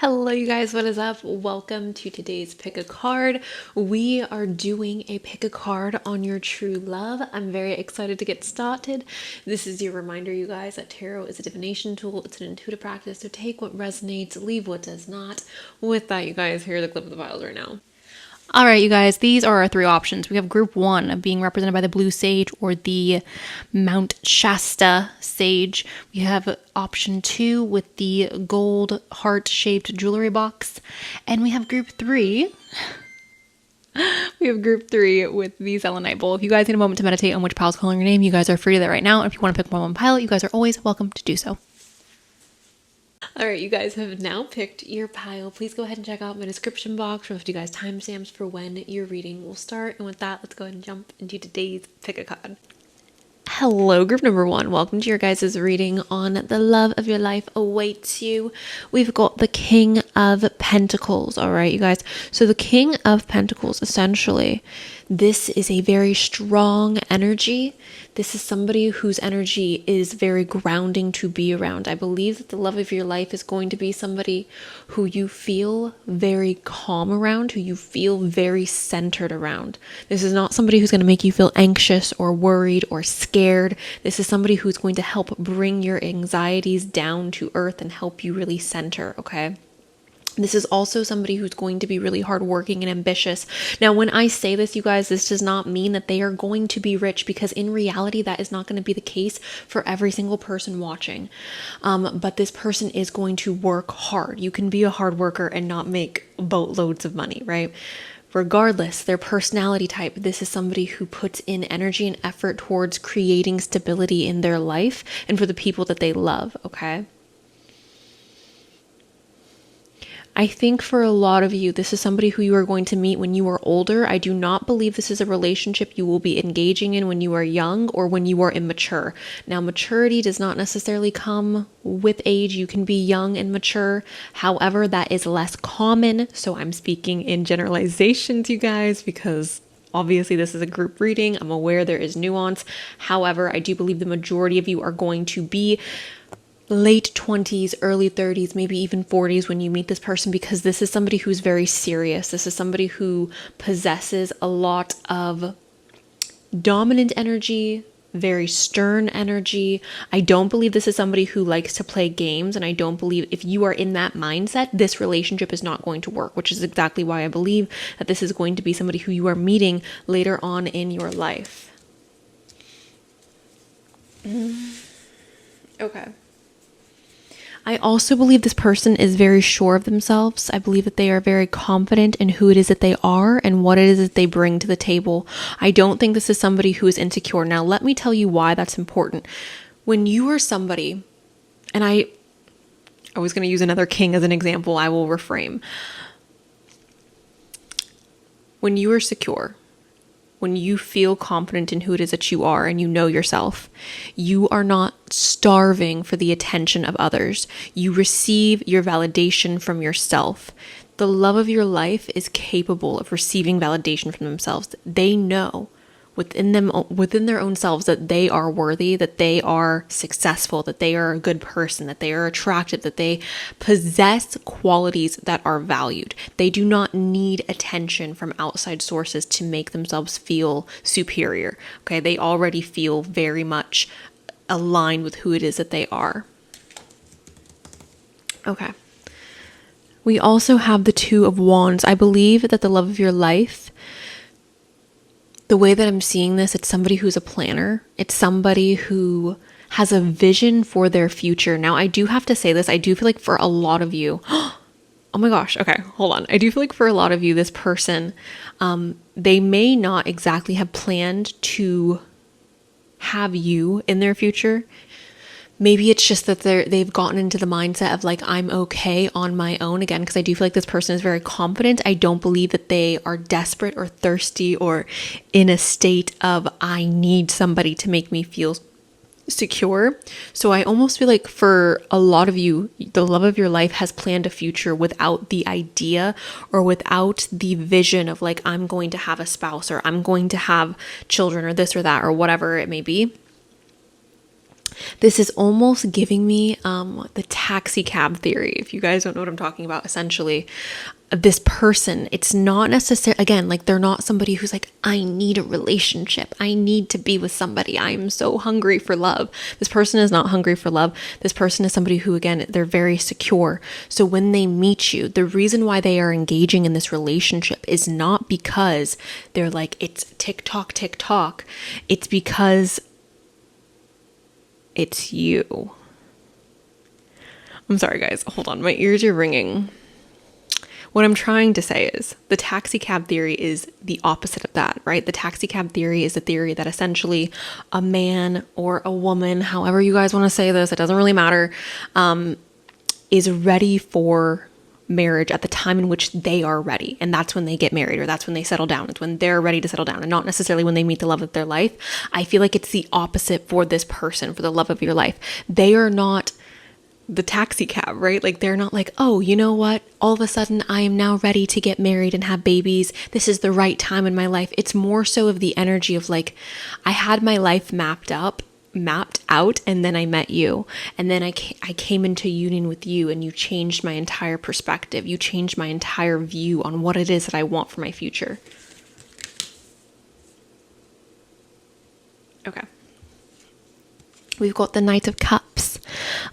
Hello, you guys, what is up? Welcome to today's pick a card. We are doing a pick a card on your true love. I'm very excited to get started. This is your reminder, you guys, that tarot is a divination tool. It's an intuitive practice, so take what resonates, leave what does not. With that, you guys, here's a clip of the piles right now. All right, you guys, these are our three options. We have group one being represented by the blue sage or the Mount Shasta sage. We have option two with the gold heart-shaped jewelry box. And we have group three. We have group three with the selenite bowl. If you guys need a moment to meditate on which pile's calling your name, you guys are free to that right now. And if you want to pick more than one pile, you guys are always welcome to do so. All right, you guys have now picked your pile. Please go ahead and check out my description box for you guys timestamps for when your reading will start. And with that, let's go ahead and jump into today's pick a card. Hello, group number one. Welcome to your guys' reading on The Love of Your Life Awaits You. We've got the King of Pentacles. All right, you guys. So the King of Pentacles, essentially, this is a very strong energy. This is somebody whose energy is very grounding to be around. I believe that the love of your life is going to be somebody who you feel very calm around, who you feel very centered around. This is not somebody who's going to make you feel anxious or worried or scared. This is somebody who's going to help bring your anxieties down to earth and help you really center, okay? This is also somebody who's going to be really hardworking and ambitious. Now, when I say this, you guys, this does not mean that they are going to be rich, because in reality, that is not going to be the case for every single person watching. But this person is going to work hard. You can be a hard worker and not make boatloads of money, right? Regardless, their personality type, this is somebody who puts in energy and effort towards creating stability in their life and for the people that they love, okay? I think for a lot of you, this is somebody who you are going to meet when you are older. I do not believe this is a relationship you will be engaging in when you are young or when you are immature. Now, maturity does not necessarily come with age. You can be young and mature. However, that is less common. So I'm speaking in generalizations, you guys, because obviously this is a group reading. I'm aware there is nuance. However, I do believe the majority of you are going to be late 20s, early 30s, maybe even 40s when you meet this person, because this is somebody who's very serious. This is somebody who possesses a lot of dominant energy, very stern energy. I don't believe this is somebody who likes to play games, and I don't believe if you are in that mindset, this relationship is not going to work, which is exactly why I believe that this is going to be somebody who you are meeting later on in your life. Okay. I also believe this person is very sure of themselves. I believe that they are very confident in who it is that they are and what it is that they bring to the table. I don't think this is somebody who is insecure. Now, let me tell you why that's important. When you are somebody, and I was going to use another king as an example, I will reframe. When you are secure, when you feel confident in who it is that you are and you know yourself, you are not starving for the attention of others. You receive your validation from yourself. The love of your life is capable of receiving validation from themselves. They know within their own selves that they are worthy, that they are successful, that they are a good person, that they are attractive, that they possess qualities that are valued. They do not need attention from outside sources to make themselves feel superior. Okay, they already feel very much aligned with who it is that they are. Okay. We also have the Two of Wands. I believe that the love of your life, the way that I'm seeing this, it's somebody who's a planner. It's somebody who has a vision for their future. Now, I do have to say this. I do feel like for a lot of you, oh my gosh, okay, hold on. I do feel like for a lot of you, this person, they may not exactly have planned to have you in their future. Maybe it's just that they've gotten into the mindset of like, I'm okay on my own, again, because I do feel like this person is very confident. I don't believe that they are desperate or thirsty or in a state of, I need somebody to make me feel secure. So I almost feel like for a lot of you, the love of your life has planned a future without the idea or without the vision of like, I'm going to have a spouse or I'm going to have children or this or that or whatever it may be. This is almost giving me the taxi cab theory. If you guys don't know what I'm talking about, essentially, this person, it's not necessarily, again, like they're not somebody who's like, I need a relationship. I need to be with somebody. I am so hungry for love. This person is not hungry for love. This person is somebody who, again, they're very secure. So when they meet you, the reason why they are engaging in this relationship is not because they're like, it's TikTok, TikTok. It's because it's you. I'm sorry, guys. Hold on. My ears are ringing. What I'm trying to say is the taxi cab theory is the opposite of that, right? The taxi cab theory is a theory that essentially a man or a woman, however you guys want to say this, it doesn't really matter, is ready for marriage at the time in which they are ready. And that's when they get married, or that's when they settle down. It's when they're ready to settle down, and not necessarily when they meet the love of their life. I feel like it's the opposite for this person, for the love of your life. They are not the taxi cab, right? Like they're not like, oh, you know what? All of a sudden I am now ready to get married and have babies. This is the right time in my life. It's more so of the energy of like, I had my life mapped out, and then I met you, and then I came into union with you, and you changed my entire perspective. You changed my entire view on what it is that I want for my future. Okay. We've got the Knight of Cups.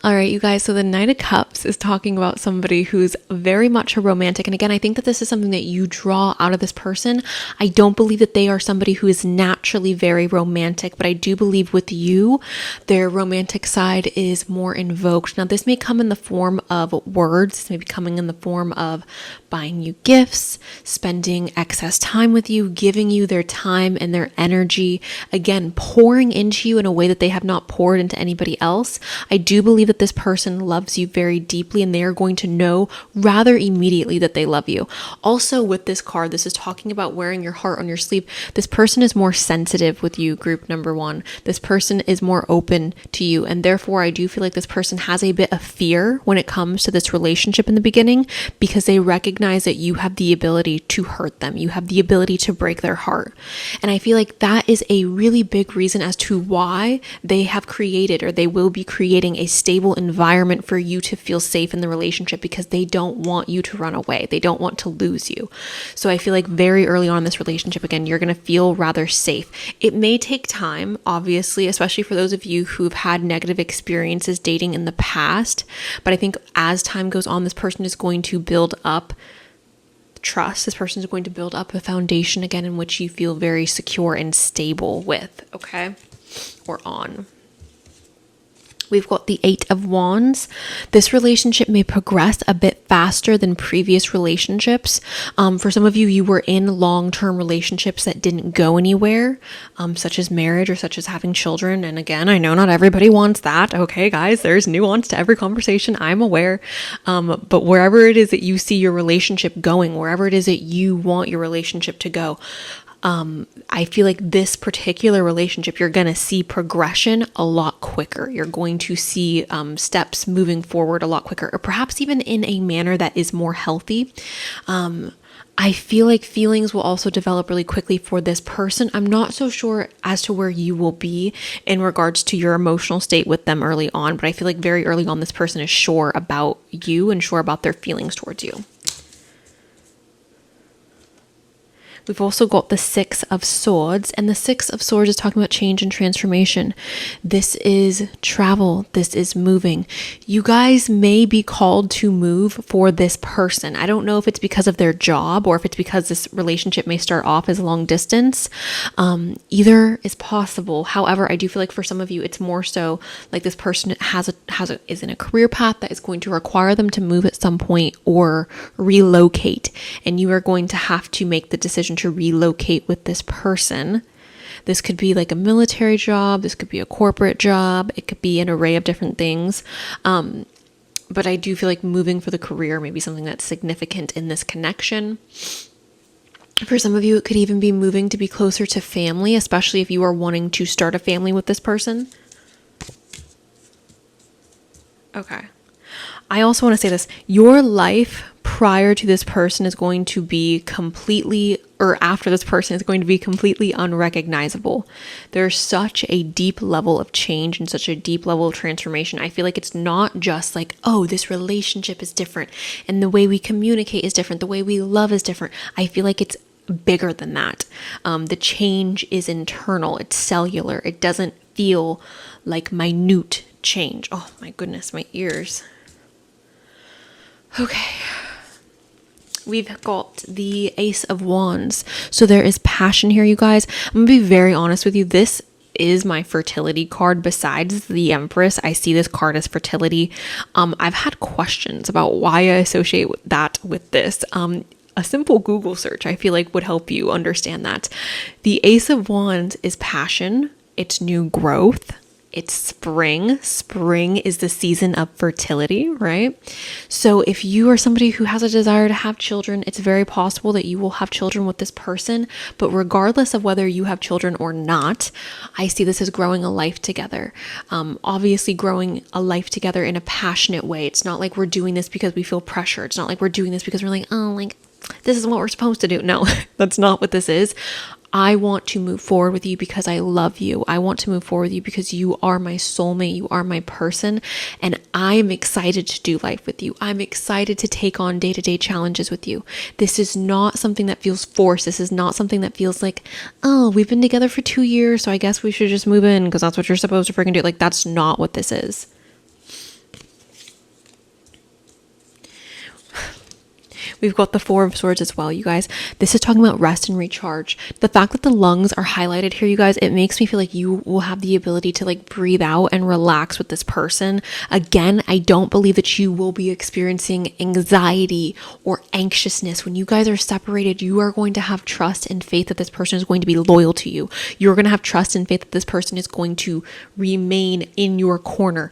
All right, you guys. So the Knight of Cups is talking about somebody who's very much a romantic. And again, I think that this is something that you draw out of this person. I don't believe that they are somebody who is naturally very romantic, but I do believe with you, their romantic side is more invoked. Now, this may come in the form of words. This may be coming in the form of buying you gifts, spending excess time with you, giving you their time and their energy. Again, pouring into you in a way that they have not poured into anybody else. I do believe that this person loves you very deeply, and they are going to know rather immediately that they love you. Also, with this card, this is talking about wearing your heart on your sleeve. This person is more sensitive with you, group number one. This person is more open to you, and therefore I do feel like this person has a bit of fear when it comes to this relationship in the beginning, because they recognize that you have the ability to hurt them. You have the ability to break their heart. And I feel like that is a really big reason as to why they have created, or they will be creating, a stable environment for you to feel safe in the relationship, because they don't want you to run away. They don't want to lose you. So I feel like very early on in this relationship, again, you're going to feel rather safe. It may take time, obviously, especially for those of you who've had negative experiences dating in the past. But I think as time goes on, this person is going to build up trust. This person is going to build up a foundation again in which you feel very secure and stable with, okay? Or on. We've got the Eight of Wands. This relationship may progress a bit faster than previous relationships. For some of you, you were in long-term relationships that didn't go anywhere, such as marriage or such as having children. And again, I know not everybody wants that. Okay, guys, there's nuance to every conversation. I'm aware. But wherever it is that you see your relationship going, wherever it is that you want your relationship to go, I feel like this particular relationship, you're going to see progression a lot quicker. You're going to see steps moving forward a lot quicker, or perhaps even in a manner that is more healthy. I feel like feelings will also develop really quickly for this person. I'm not so sure as to where you will be in regards to your emotional state with them early on, but I feel like very early on, this person is sure about you and sure about their feelings towards you. We've also got the Six of Swords, and the Six of Swords is talking about change and transformation. This is travel. This is moving. You guys may be called to move for this person. I don't know if it's because of their job or if it's because this relationship may start off as long distance. Either is possible. However, I do feel like for some of you, it's more so like this person is in a career path that is going to require them to move at some point or relocate, and you are going to have to make the decision to relocate with this person. This could be like a military job. This could be a corporate job. It could be an array of different things. But I do feel like moving for the career may be something that's significant in this connection. For some of you, it could even be moving to be closer to family, especially if you are wanting to start a family with this person. Okay. I also want to say this. Your life prior to this person is going to be completely, or after this person is going to be completely unrecognizable. There's such a deep level of change and such a deep level of transformation. I feel like it's not just like, oh, this relationship is different and the way we communicate is different, the way we love is different. I feel like it's bigger than that. The change is internal, it's cellular. It doesn't feel like minute change. Oh my goodness, my ears. Okay. We've got the Ace of Wands. So there is passion here, you guys. I'm going to be very honest with you. This is my fertility card. Besides the Empress, I see this card as fertility. I've had questions about why I associate that with this. A simple Google search, I feel like, would help you understand that. The Ace of Wands is passion. It's new growth. It's spring. Spring is the season of fertility, right? So if you are somebody who has a desire to have children, it's very possible that you will have children with this person. But regardless of whether you have children or not, I see this as growing a life together. Obviously growing a life together in a passionate way. It's not like we're doing this because we feel pressure. It's not like we're doing this because we're like, oh, like, this is what we're supposed to do. No, that's not what this is. I want to move forward with you because I love you. I want to move forward with you because you are my soulmate. You are my person. And I'm excited to do life with you. I'm excited to take on day-to-day challenges with you. This is not something that feels forced. This is not something that feels like, oh, we've been together for 2 years, so I guess we should just move in because that's what you're supposed to freaking do. Like, that's not what this is. We've got the Four of Swords as well, you guys. This is talking about rest and recharge. The fact that the lungs are highlighted here, you guys, it makes me feel like you will have the ability to like breathe out and relax with this person. Again, I don't believe that you will be experiencing anxiety or anxiousness. When you guys are separated, you are going to have trust and faith that this person is going to be loyal to you. You're going to have trust and faith that this person is going to remain in your corner.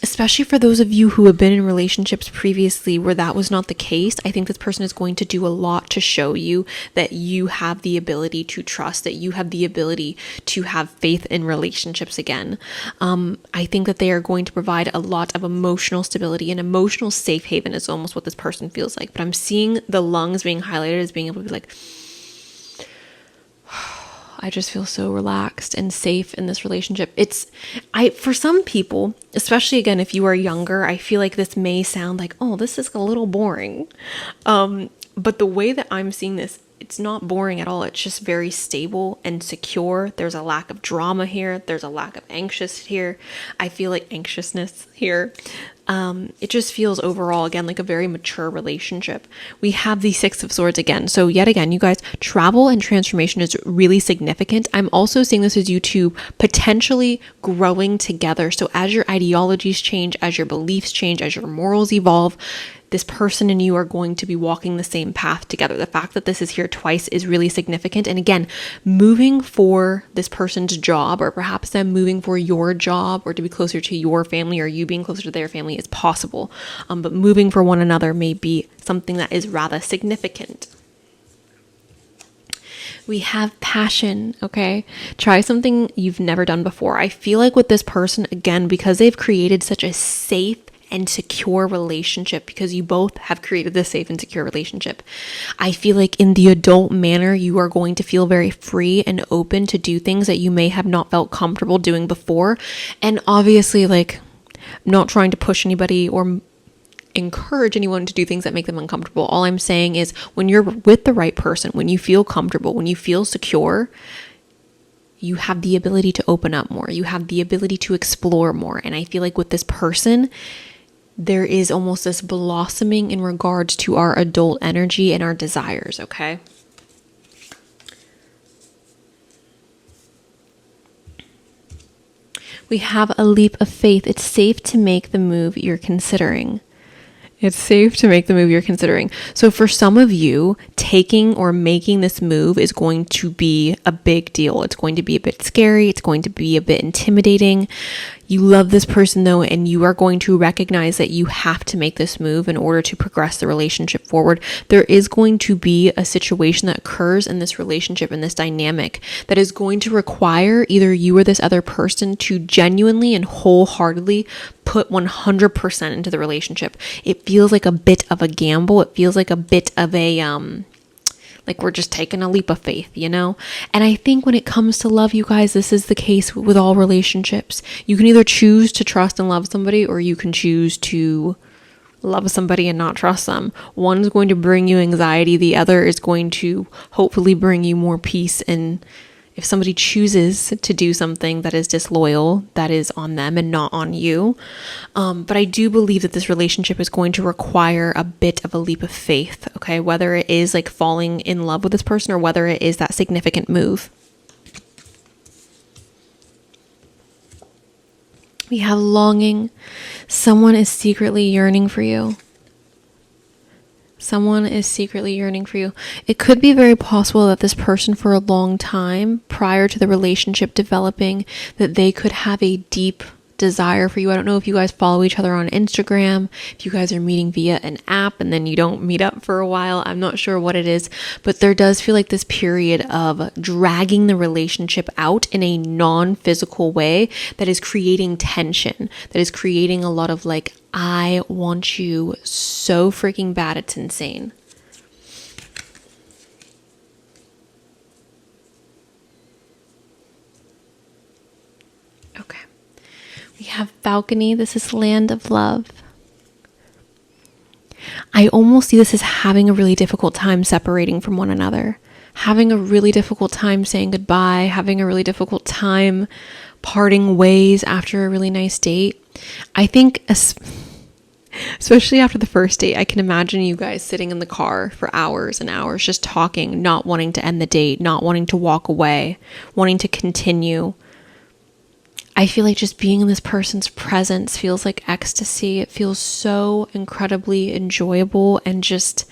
Especially for those of you who have been in relationships previously where that was not the case, I think this person is going to do a lot to show you that you have the ability to trust, that you have the ability to have faith in relationships again. I think that they are going to provide a lot of emotional stability. An emotional safe haven is almost what this person feels like. But I'm seeing the lungs being highlighted as being able to be like, I just feel so relaxed and safe in this relationship. For some people, especially again, if you are younger, I feel like this may sound like, oh, this is a little boring. But the way that I'm seeing this, it's not boring at all. It's just very stable and secure. There's a lack of drama here. There's a lack of anxiousness here. I feel like anxiousness here. It just feels overall, again, like a very mature relationship. We have the Six of Swords again. So yet again, you guys, travel and transformation is really significant. I'm also seeing this as you two potentially growing together. So as your ideologies change, as your beliefs change, as your morals evolve, this person and you are going to be walking the same path together. The fact that this is here twice is really significant. And again, moving for this person's job, or perhaps them moving for your job, or to be closer to your family, or you being closer to their family is possible. But moving for one another may be something that is rather significant. We have passion, okay? Try something you've never done before. I feel like with this person, again, because they've created such a safe and secure relationship, because you both have created this safe and secure relationship, I feel like in the adult manner, you are going to feel very free and open to do things that you may have not felt comfortable doing before. And obviously, like, I'm not trying to push anybody or encourage anyone to do things that make them uncomfortable. All I'm saying is when you're with the right person, when you feel comfortable, when you feel secure, you have the ability to open up more. You have the ability to explore more. And I feel like with this person, there is almost this blossoming in regards to our adult energy and our desires, okay? We have a leap of faith. It's safe to make the move you're considering. It's safe to make the move you're considering. So for some of you, taking or making this move is going to be a big deal. It's going to be a bit scary. It's going to be a bit intimidating. You love this person though, and you are going to recognize that you have to make this move in order to progress the relationship forward. There is going to be a situation that occurs in this relationship, in this dynamic, that is going to require either you or this other person to genuinely and wholeheartedly put 100% into the relationship. It feels like a bit of a gamble. It feels like a bit of a, like we're just taking a leap of faith, you know? And I think when it comes to love, you guys, this is the case with all relationships. You can either choose to trust and love somebody, or you can choose to love somebody and not trust them. One's going to bring you anxiety. The other is going to hopefully bring you more peace. And if somebody chooses to do something that is disloyal, that is on them and not on you. But I do believe that this relationship is going to require a bit of a leap of faith, okay? Whether it is like falling in love with this person or whether it is that significant move. We have longing. Someone is secretly yearning for you. Someone is secretly yearning for you. It could be very possible that this person, for a long time prior to the relationship developing, that they could have a deep desire for you. I don't know if you guys follow each other on Instagram, if you guys are meeting via an app and then you don't meet up for a while. I'm not sure what it is, but there does feel like this period of dragging the relationship out in a non-physical way that is creating tension, that is creating a lot of like, I want you so freaking bad, it's insane. Okay. We have balcony. This is land of love. I almost see this as having a really difficult time separating from one another, having a really difficult time saying goodbye, having a really difficult time parting ways after a really nice date. I think especially after the first date, I can imagine you guys sitting in the car for hours and hours just talking, not wanting to end the date, not wanting to walk away, wanting to continue. I feel like just being in this person's presence feels like ecstasy. It feels so incredibly enjoyable, and just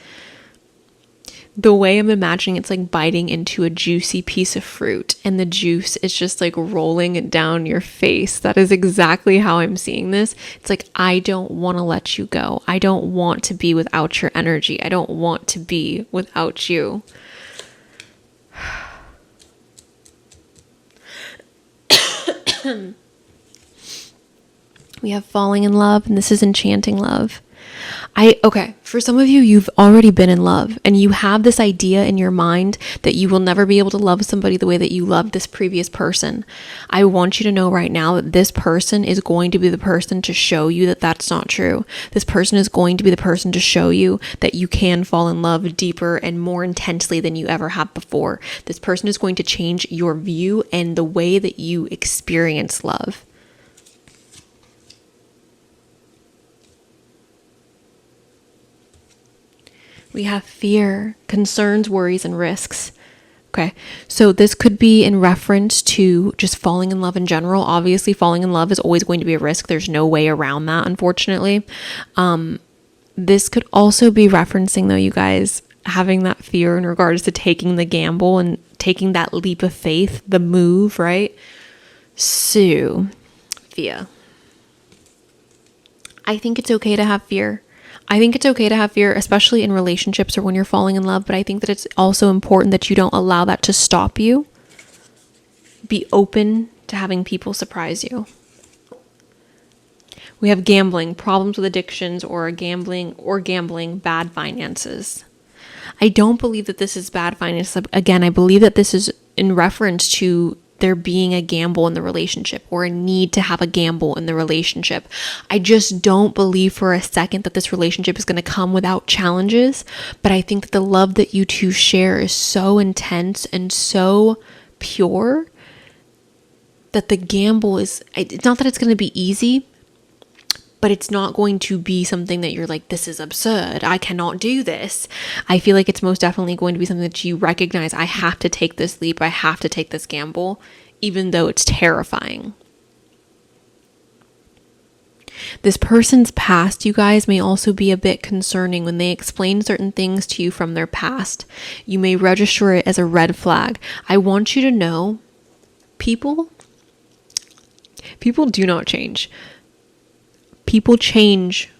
the way I'm imagining it's like biting into a juicy piece of fruit and the juice is just like rolling it down your face. That is exactly how I'm seeing this. It's like, I don't want to let you go. I don't want to be without your energy. I don't want to be without you. We have falling in love, and this is enchanting love. Okay, for some of you, you've already been in love and you have this idea in your mind that you will never be able to love somebody the way that you loved this previous person. I want you to know right now that this person is going to be the person to show you that that's not true. This person is going to be the person to show you that you can fall in love deeper and more intensely than you ever have before. This person is going to change your view and the way that you experience love. We have fear, concerns, worries, and risks. Okay, so this could be in reference to just falling in love in general. Obviously, falling in love is always going to be a risk. There's no way around that, unfortunately. This could also be referencing, though, you guys, having that fear in regards to taking the gamble and taking that leap of faith, the move, right? So, fear. I think it's okay to have fear. I think it's okay to have fear, especially in relationships or when you're falling in love, but I think that it's also important that you don't allow that to stop you. Be open to having people surprise you. We have gambling, problems with addictions or gambling, bad finances. I don't believe that this is bad finances. Again, I believe that this is in reference to there being a gamble in the relationship or a need to have a gamble in the relationship. I just don't believe for a second that this relationship is going to come without challenges, but I think that the love that you two share is so intense and so pure that the gamble is, it's not that it's going to be easy, but it's not going to be something that you're like, this is absurd, I cannot do this. I feel like it's most definitely going to be something that you recognize, I have to take this leap, I have to take this gamble, even though it's terrifying. This person's past, you guys, may also be a bit concerning when they explain certain things to you from their past. You may register it as a red flag. I want you to know, people, People do not change. People change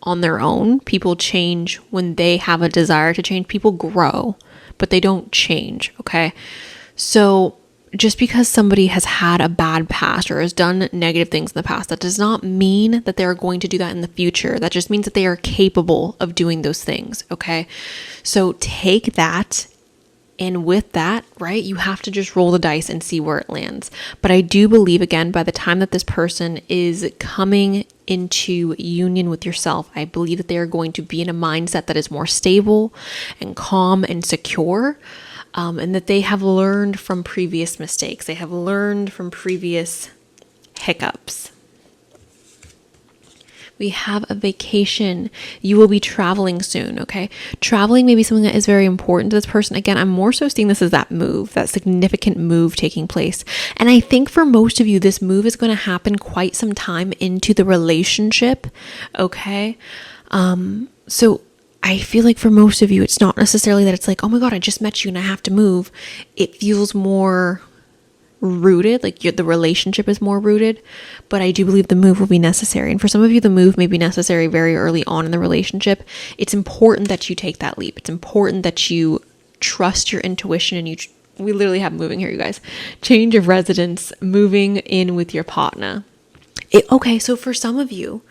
on their own. People change when they have a desire to change. People grow, but they don't change, okay? So just because somebody has had a bad past or has done negative things in the past, that does not mean that they're going to do that in the future. That just means that they are capable of doing those things, okay? So take that, and with that, right, you have to just roll the dice and see where it lands. But I do believe, again, by the time that this person is coming into union with yourself, I believe that they are going to be in a mindset that is more stable and calm and secure. And that they have learned from previous mistakes. They have learned from previous hiccups. We have a vacation. You will be traveling soon, okay? Traveling may be something that is very important to this person. Again, I'm more so seeing this as that move, that significant move taking place. And I think for most of you, this move is going to happen quite some time into the relationship, okay? So I feel like for most of you, it's not necessarily that it's like, oh my God, I just met you and I have to move. It feels more rooted, like the relationship is more rooted, but I do believe the move will be necessary. And for some of you, the move may be necessary very early on in the relationship. It's important that you take that leap. It's important that you trust your intuition and we literally have moving here, you guys. Change of residence, moving in with your partner. Okay, so for some of you,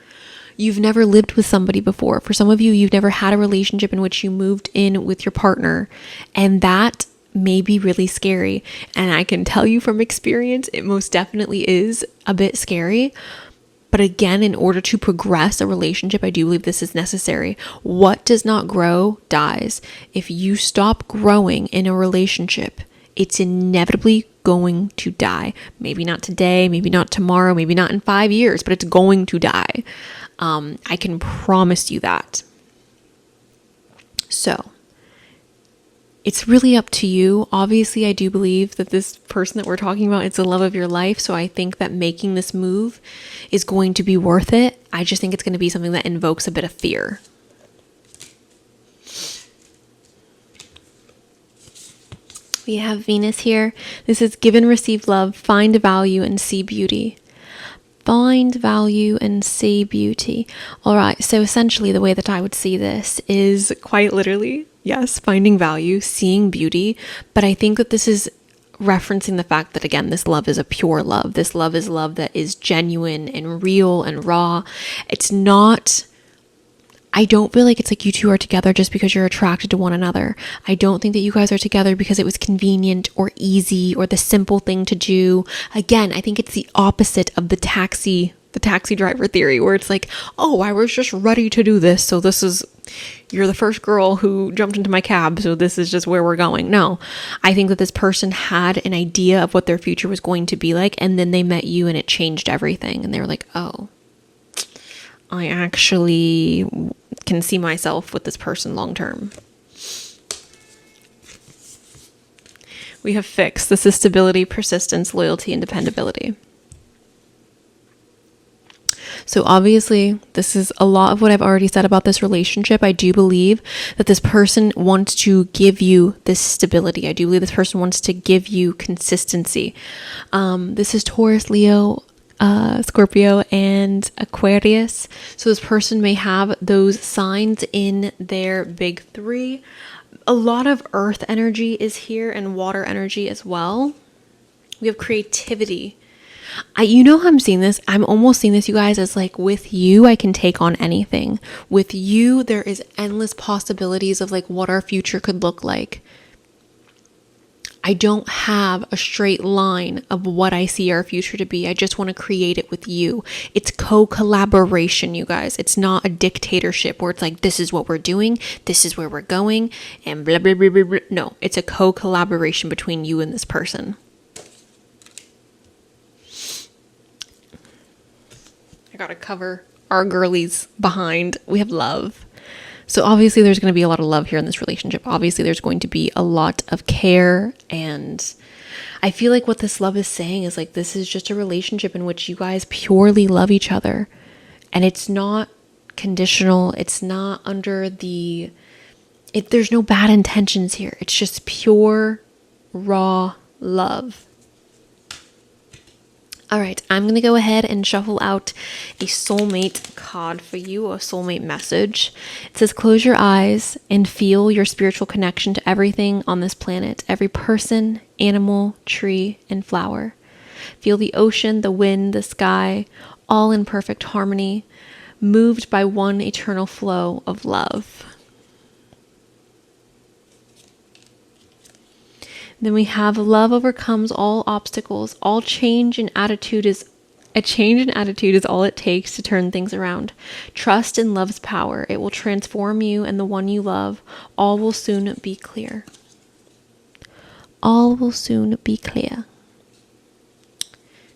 you've never lived with somebody before. For some of you, you've never had a relationship in which you moved in with your partner, and that may be really scary. And I can tell you from experience, it most definitely is a bit scary. But again, in order to progress a relationship, I do believe this is necessary. What does not grow dies. If you stop growing in a relationship, it's inevitably going to die. Maybe not today, maybe not tomorrow, maybe not in 5 years, but it's going to die. I can promise you that. So it's really up to you. Obviously, I do believe that this person that we're talking about is the love of your life. So I think that making this move is going to be worth it. I just think it's going to be something that invokes a bit of fear. We have Venus here. This is give and receive love, find value and see beauty. Find value and see beauty. All right, so essentially the way that I would see this is quite literally, yes, finding value, seeing beauty. But I think that this is referencing the fact that, again, this love is a pure love. This love is love that is genuine and real and raw. It's not, I don't feel like it's like you two are together just because you're attracted to one another. I don't think that you guys are together because it was convenient or easy or the simple thing to do. Again, I think it's the opposite of the taxi driver theory, where it's like, oh, I was just ready to do this. So you're the first girl who jumped into my cab. So this is just where we're going. No, I think that this person had an idea of what their future was going to be like. And then they met you and it changed everything. And they were like, oh, I actually can see myself with this person long term. We have Xx. This is stability, persistence, loyalty, and dependability. So obviously, this is a lot of what I've already said about this relationship. I do believe that this person wants to give you this stability. I do believe this person wants to give you consistency. This is Taurus, Leo, Scorpio, and Aquarius. So this person may have those signs in their big three. A lot of earth energy is here and water energy as well. We have creativity. You know how I'm seeing this? I'm almost seeing this, you guys, as like with you, I can take on anything. With you, there is endless possibilities of like what our future could look like. I don't have a straight line of what I see our future to be. I just want to create it with you. It's co-collaboration, you guys. It's not a dictatorship where it's like, this is what we're doing, this is where we're going, and blah, blah, blah, blah, blah. No, it's a co-collaboration between you and this person. I gotta cover our girlies behind. We have love. So obviously there's going to be a lot of love here in this relationship. Obviously there's going to be a lot of care. And I feel like what this love is saying is like, this is just a relationship in which you guys purely love each other. And it's not conditional. It's not under there's no bad intentions here. It's just pure, raw love. All right, I'm going to go ahead and shuffle out a soulmate card for you, a soulmate message. It says, close your eyes and feel your spiritual connection to everything on this planet, every person, animal, tree, and flower. Feel the ocean, the wind, the sky, all in perfect harmony, moved by one eternal flow of love. Then we have love overcomes all obstacles. A change in attitude is all it takes to turn things around. Trust in love's power. It will transform you and the one you love. All will soon be clear. All will soon be clear.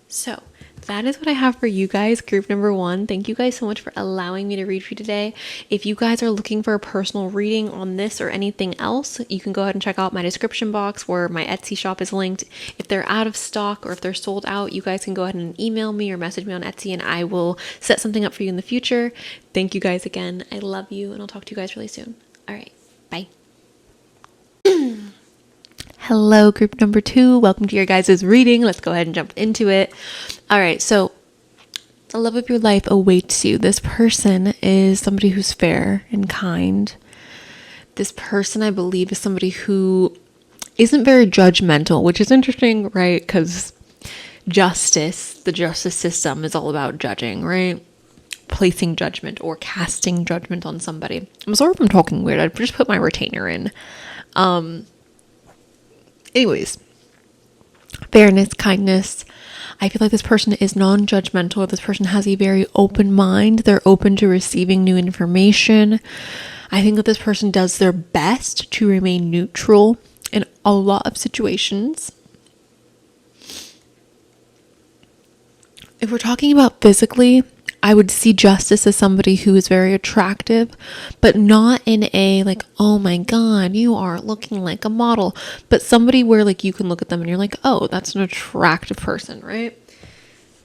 So, that is what I have for you guys, group number 1. Thank you guys so much for allowing me to read for you today. If you guys are looking for a personal reading on this or anything else, you can go ahead and check out my description box where my Etsy shop is linked. If they're out of stock or if they're sold out, you guys can go ahead and email me or message me on Etsy and I will set something up for you in the future. Thank you guys again. I love you and I'll talk to you guys really soon. All right, bye. Hello, group number 2. Welcome to your guys' reading. Let's go ahead and jump into it. All right, so the love of your life awaits you. This person is somebody who's fair and kind. This person, I believe, is somebody who isn't very judgmental, which is interesting, right? Because the justice system is all about judging, right? Placing judgment or casting judgment on somebody. I'm sorry if I'm talking weird. I just put my retainer in. Anyways, fairness, kindness. I feel like this person is non-judgmental. This person has a very open mind. They're open to receiving new information. I think that this person does their best to remain neutral in a lot of situations. If we're talking about physically, I would see Justice as somebody who is very attractive, but not in a like, oh my God, you are looking like a model, but somebody where like you can look at them and you're like, oh, that's an attractive person, right?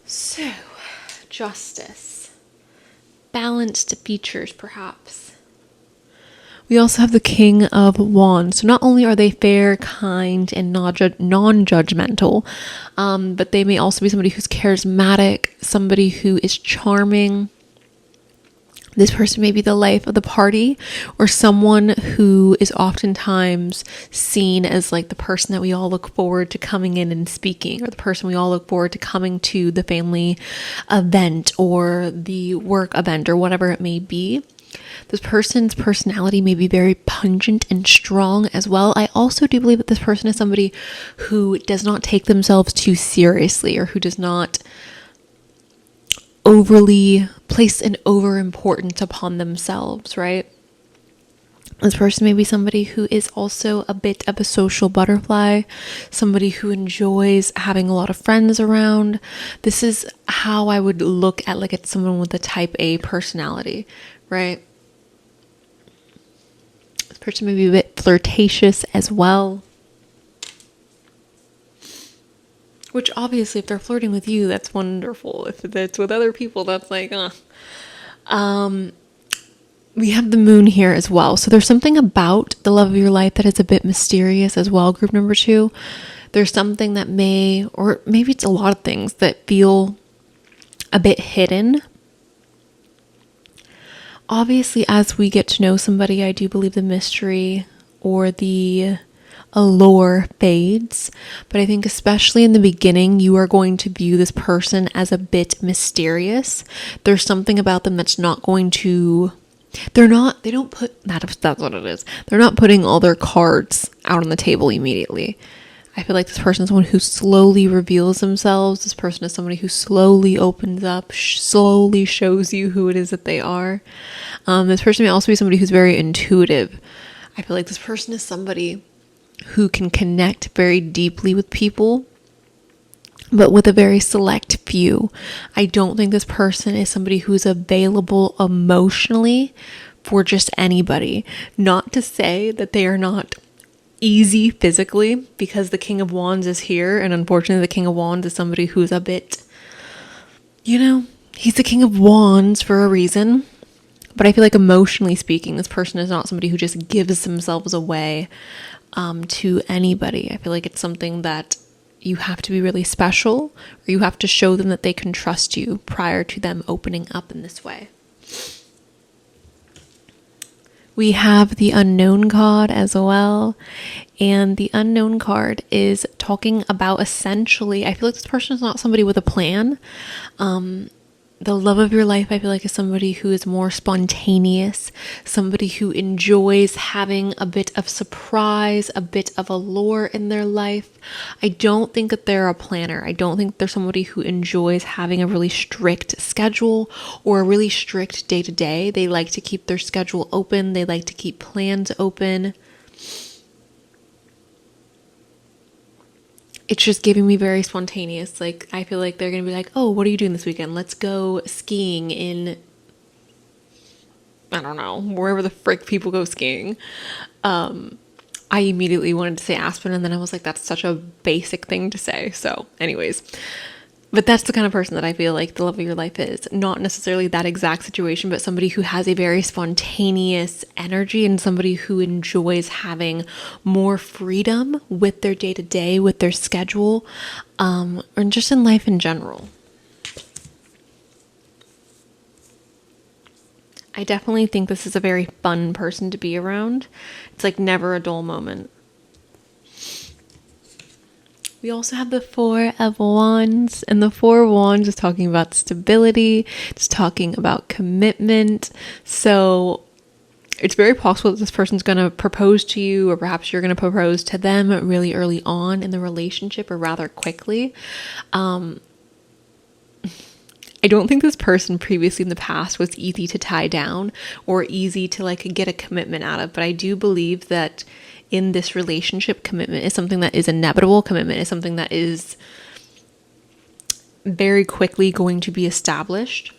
So, Justice. Balanced features, perhaps. We also have the King of Wands. So not only are they fair, kind, and non-judgmental, but they may also be somebody who's charismatic, somebody who is charming. This person may be the life of the party, or someone who is oftentimes seen as like the person that we all look forward to coming in and speaking, or the person we all look forward to coming to the family event or the work event or whatever it may be. This person's personality may be very pungent and strong as well. I also do believe that this person is somebody who does not take themselves too seriously, or who does not overly place an overimportance upon themselves, right? This person may be somebody who is also a bit of a social butterfly, somebody who enjoys having a lot of friends around. This is how I would look at like it's someone with a type A personality, right? This person may be a bit flirtatious as well. Which obviously, if they're flirting with you, that's wonderful. If it's with other people, that's like, we have the moon here as well. So there's something about the love of your life that is a bit mysterious as well, group number 2. There's something that may, or maybe it's a lot of things that feel a bit hidden. Obviously, as we get to know somebody, I do believe the mystery or the allure fades, but I think especially in the beginning, you are going to view this person as a bit mysterious. There's something about them that's not going to, they don't put, that's what it is. They're not putting all their cards out on the table immediately. I feel like this person is someone who slowly reveals themselves. This person is somebody who slowly opens up, slowly shows you who it is that they are. This person may also be somebody who's very intuitive. I feel like this person is somebody who can connect very deeply with people, but with a very select few. I don't think this person is somebody who's available emotionally for just anybody. Not to say that they are not easy physically, because the King of Wands is here, and unfortunately the King of Wands is somebody who's a bit, he's the King of Wands for a reason. But I feel like emotionally speaking, this person is not somebody who just gives themselves away to anybody. I feel like it's something that you have to be really special, or you have to show them that they can trust you prior to them opening up in this way. We have the unknown card as well. And the unknown card is talking about, essentially, I feel like this person is not somebody with a plan. The love of your life, I feel like, is somebody who is more spontaneous, somebody who enjoys having a bit of surprise, a bit of allure in their life. I don't think that they're a planner. I don't think they're somebody who enjoys having a really strict schedule or a really strict day-to-day. They like to keep their schedule open. They like to keep plans open. It's just giving me very spontaneous. Like, I feel like they're going to be like, oh, what are you doing this weekend? Let's go skiing in, I don't know, wherever the frick people go skiing. I immediately wanted to say Aspen, and then I was like, that's such a basic thing to say. So anyways, but that's the kind of person that I feel like the love of your life is. Not necessarily that exact situation, but somebody who has a very spontaneous energy and somebody who enjoys having more freedom with their day-to-day, with their schedule, or just in life in general. I definitely think this is a very fun person to be around. It's like never a dull moment. We also have the Four of Wands, and the Four of Wands is talking about stability. It's talking about commitment. So it's very possible that this person's going to propose to you, or perhaps you're going to propose to them really early on in the relationship, or rather quickly. I don't think this person previously in the past was easy to tie down or easy to like get a commitment out of, but I do believe that in this relationship, commitment is something that is inevitable. Commitment is something that is very quickly going to be established.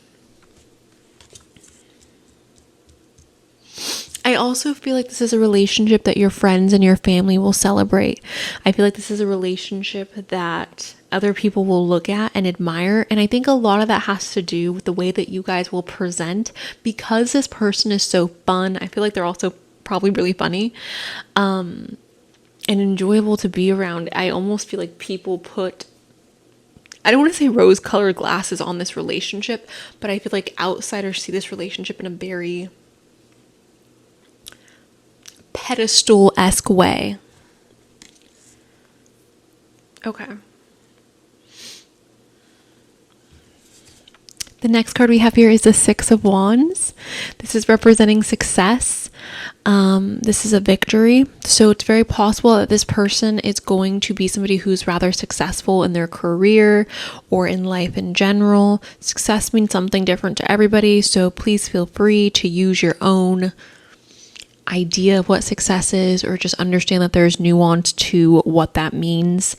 I also feel like this is a relationship that your friends and your family will celebrate. I feel like this is a relationship that other people will look at and admire. And I think a lot of that has to do with the way that you guys will present. Because this person is so fun, I feel like they're also probably really funny and enjoyable to be around. I almost feel like people put, I don't want to say rose-colored glasses on this relationship, but I feel like outsiders see this relationship in a very pedestal-esque way. Okay. The next card we have here is the Six of Wands. This is representing success. This is a victory. So it's very possible that this person is going to be somebody who's rather successful in their career or in life in general. Success means something different to everybody. So please feel free to use your own idea of what success is, or just understand that there's nuance to what that means.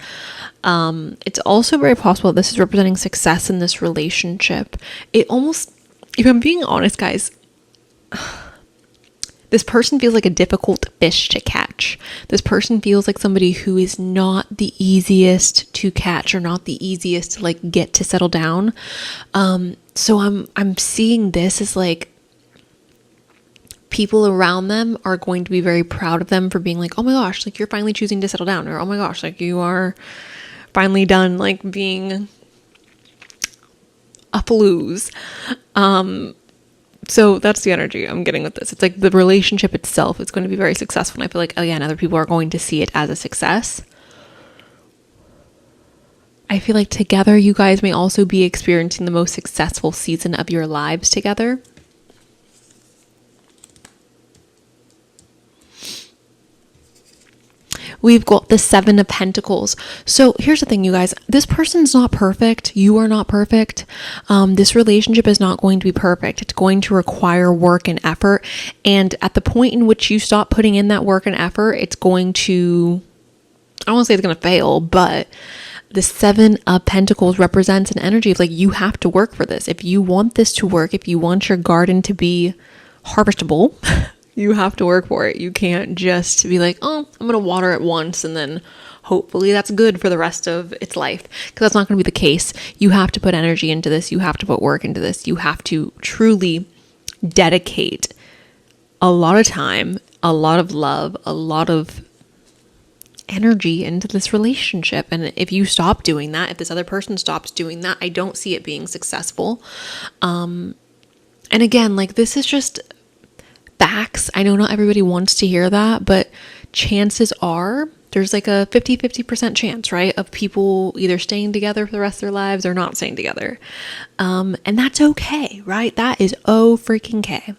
It's also very possible that this is representing success in this relationship. It almost, if I'm being honest, guys, this person feels like a difficult fish to catch. This person feels like somebody who is not the easiest to catch, or not the easiest to like get to settle down. So I'm seeing this as like people around them are going to be very proud of them for being like, oh my gosh, like you're finally choosing to settle down, or oh my gosh, like you are finally done like being a flooze. So that's the energy I'm getting with this. It's like the relationship itself is going to be very successful. And I feel like, again, other people are going to see it as a success. I feel like together you guys may also be experiencing the most successful season of your lives together. We've got the Seven of Pentacles. So here's the thing, you guys. This person's not perfect. You are not perfect. This relationship is not going to be perfect. It's going to require work and effort. And at the point in which you stop putting in that work and effort, it's going to, I don't want to say it's going to fail, but the Seven of Pentacles represents an energy of like, you have to work for this. If you want this to work, if you want your garden to be harvestable, you have to work for it. You can't just be like, oh, I'm going to water it once and then hopefully that's good for the rest of its life. Because that's not going to be the case. You have to put energy into this. You have to put work into this. You have to truly dedicate a lot of time, a lot of love, a lot of energy into this relationship. And if you stop doing that, if this other person stops doing that, I don't see it being successful. And again, like, this is just facts. I know not everybody wants to hear that, but chances are there's like a 50% chance, right, of people either staying together for the rest of their lives or not staying together. And that's okay, right? That is freaking okay.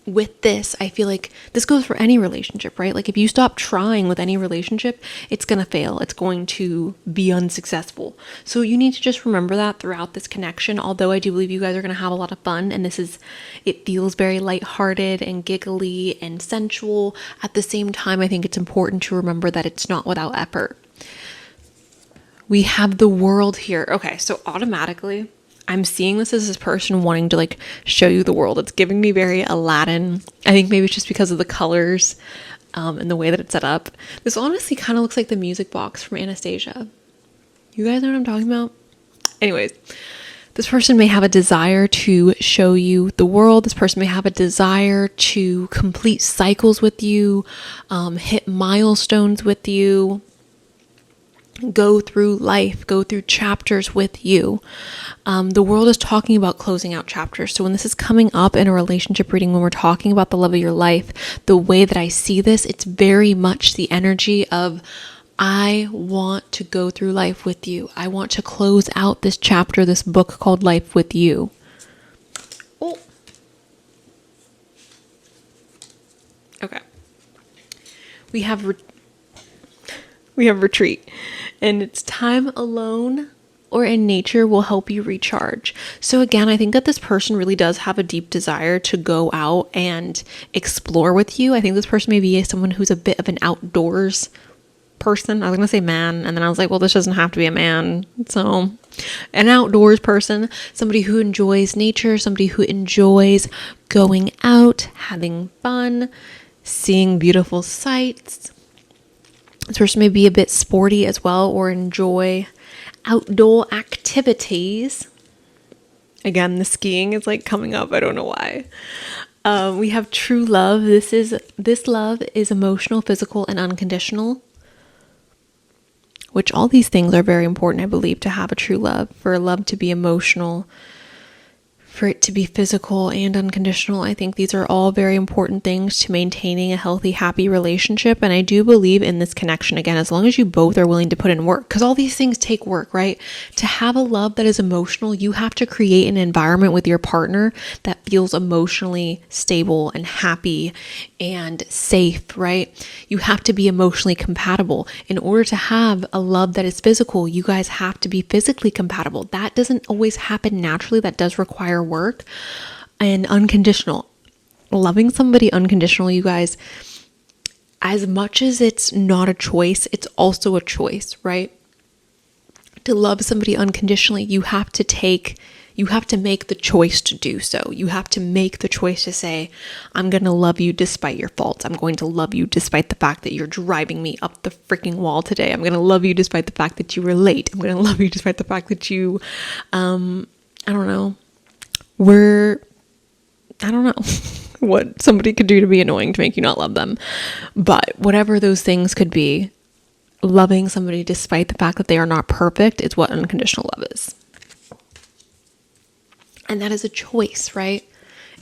With this, I feel like this goes for any relationship, right? Like, if you stop trying with any relationship, it's going to fail. It's going to be unsuccessful. So you need to just remember that throughout this connection. Although I do believe you guys are going to have a lot of fun, and it feels very lighthearted and giggly and sensual. At the same time, I think it's important to remember that it's not without effort. We have the world here. Okay, so automatically, I'm seeing this as this person wanting to like show you the world. It's giving me very Aladdin. I think maybe it's just because of the colors and the way that it's set up. This honestly kind of looks like the music box from Anastasia. You guys know what I'm talking about? Anyways, this person may have a desire to show you the world. This person may have a desire to complete cycles with you, hit milestones with you, go through life, go through chapters with you. The world is talking about closing out chapters. So when this is coming up in a relationship reading, when we're talking about the love of your life, the way that I see this, it's very much the energy of, I want to go through life with you. I want to close out this chapter, this book called Life with You. Oh. Okay. We have retreat, and it's time alone or in nature will help you recharge. So again, I think that this person really does have a deep desire to go out and explore with you. I think this person may be someone who's a bit of an outdoors person. I was going to say man, and then I was like, well, this doesn't have to be a man. So an outdoors person, somebody who enjoys nature, somebody who enjoys going out, having fun, seeing beautiful sights. This person may be a bit sporty as well, or enjoy outdoor activities. Again, the skiing is like coming up. I don't know why. We have true love. This love is emotional, physical, and unconditional. Which all these things are very important, I believe, to have a true love. For a love to be emotional, for it to be physical and unconditional. I think these are all very important things to maintaining a healthy, happy relationship. And I do believe in this connection, again, as long as you both are willing to put in work, because all these things take work, right? To have a love that is emotional, you have to create an environment with your partner that feels emotionally stable and happy and safe, right? You have to be emotionally compatible. In order to have a love that is physical, you guys have to be physically compatible. That doesn't always happen naturally. That does require work. And unconditional, loving somebody unconditionally, you guys, as much as it's not a choice, it's also a choice, right? To love somebody unconditionally, you have to make the choice to do so. You have to make the choice to say, I'm going to love you despite your faults. I'm going to love you despite the fact that you're driving me up the freaking wall today. I'm going to love you despite the fact that you were late. I'm going to love you despite the fact that you, I don't know, what somebody could do to be annoying to make you not love them. But whatever those things could be, loving somebody despite the fact that they are not perfect is what unconditional love is. And that is a choice, right?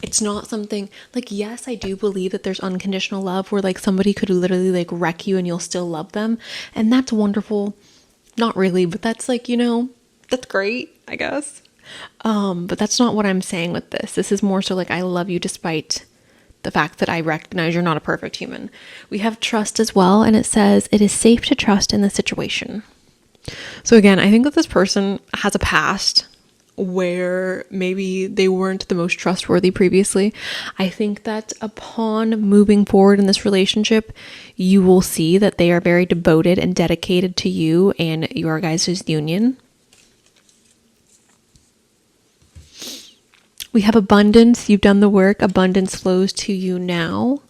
It's not something like, yes, I do believe that there's unconditional love where like somebody could literally like wreck you and you'll still love them. And that's wonderful. Not really, but that's like, that's great, I guess. But that's not what I'm saying with this. This is more so like, I love you despite the fact that I recognize you're not a perfect human. We have trust as well. And it says it is safe to trust in the situation. So again, I think that this person has a past where maybe they weren't the most trustworthy previously. I think that upon moving forward in this relationship, you will see that they are very devoted and dedicated to you and your guys' union. We have abundance. You've done the work. Abundance flows to you now.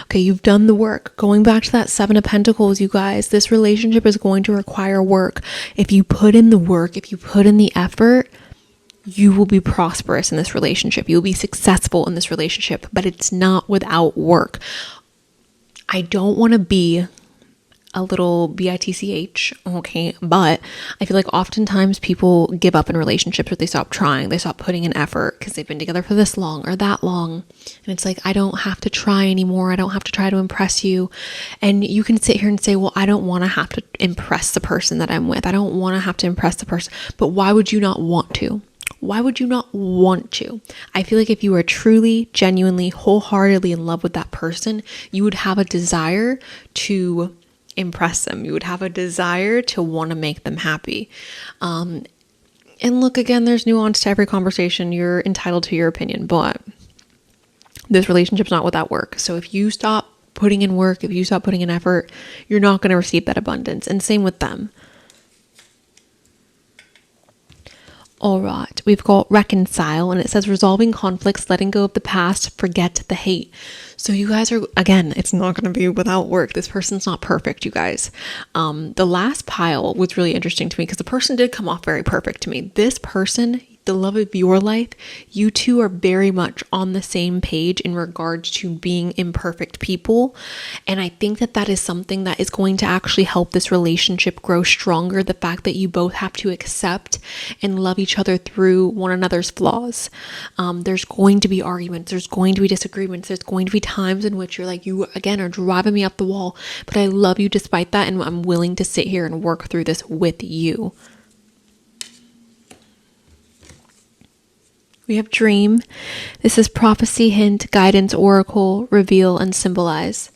Okay, you've done the work. Going back to that Seven of Pentacles, you guys, this relationship is going to require work. If you put in the work, if you put in the effort, you will be prosperous in this relationship. You'll be successful in this relationship, but it's not without work. I don't want to be a little bitch, okay? But I feel like oftentimes people give up in relationships, or they stop trying, they stop putting in effort because they've been together for this long or that long. And it's like, I don't have to try anymore. I don't have to try to impress you. And you can sit here and say, well, I don't want to have to impress the person that I'm with. I don't want to have to impress the person. But why would you not want to? Why would you not want to? I feel like if you are truly, genuinely, wholeheartedly in love with that person, you would have a desire to impress them. You would have a desire to want to make them happy. And look, again, there's nuance to every conversation. You're entitled to your opinion, but this relationship's not without work. So if you stop putting in work, if you stop putting in effort, you're not going to receive that abundance. And same with them. All right, we've got reconcile, and it says resolving conflicts, letting go of the past, forget the hate. So you guys are, again, it's not going to be without work. This person's not perfect, you guys. The last pile was really interesting to me because the person did come off very perfect to me. This person, the love of your life, you two are very much on the same page in regards to being imperfect people. And I think that that is something that is going to actually help this relationship grow stronger. The fact that you both have to accept and love each other through one another's flaws. There's going to be arguments. There's going to be disagreements. There's going to be times in which you're like, you again are driving me up the wall, but I love you despite that. And I'm willing to sit here and work through this with you. We have dream. This is prophecy, hint, guidance, oracle, reveal, and symbolize.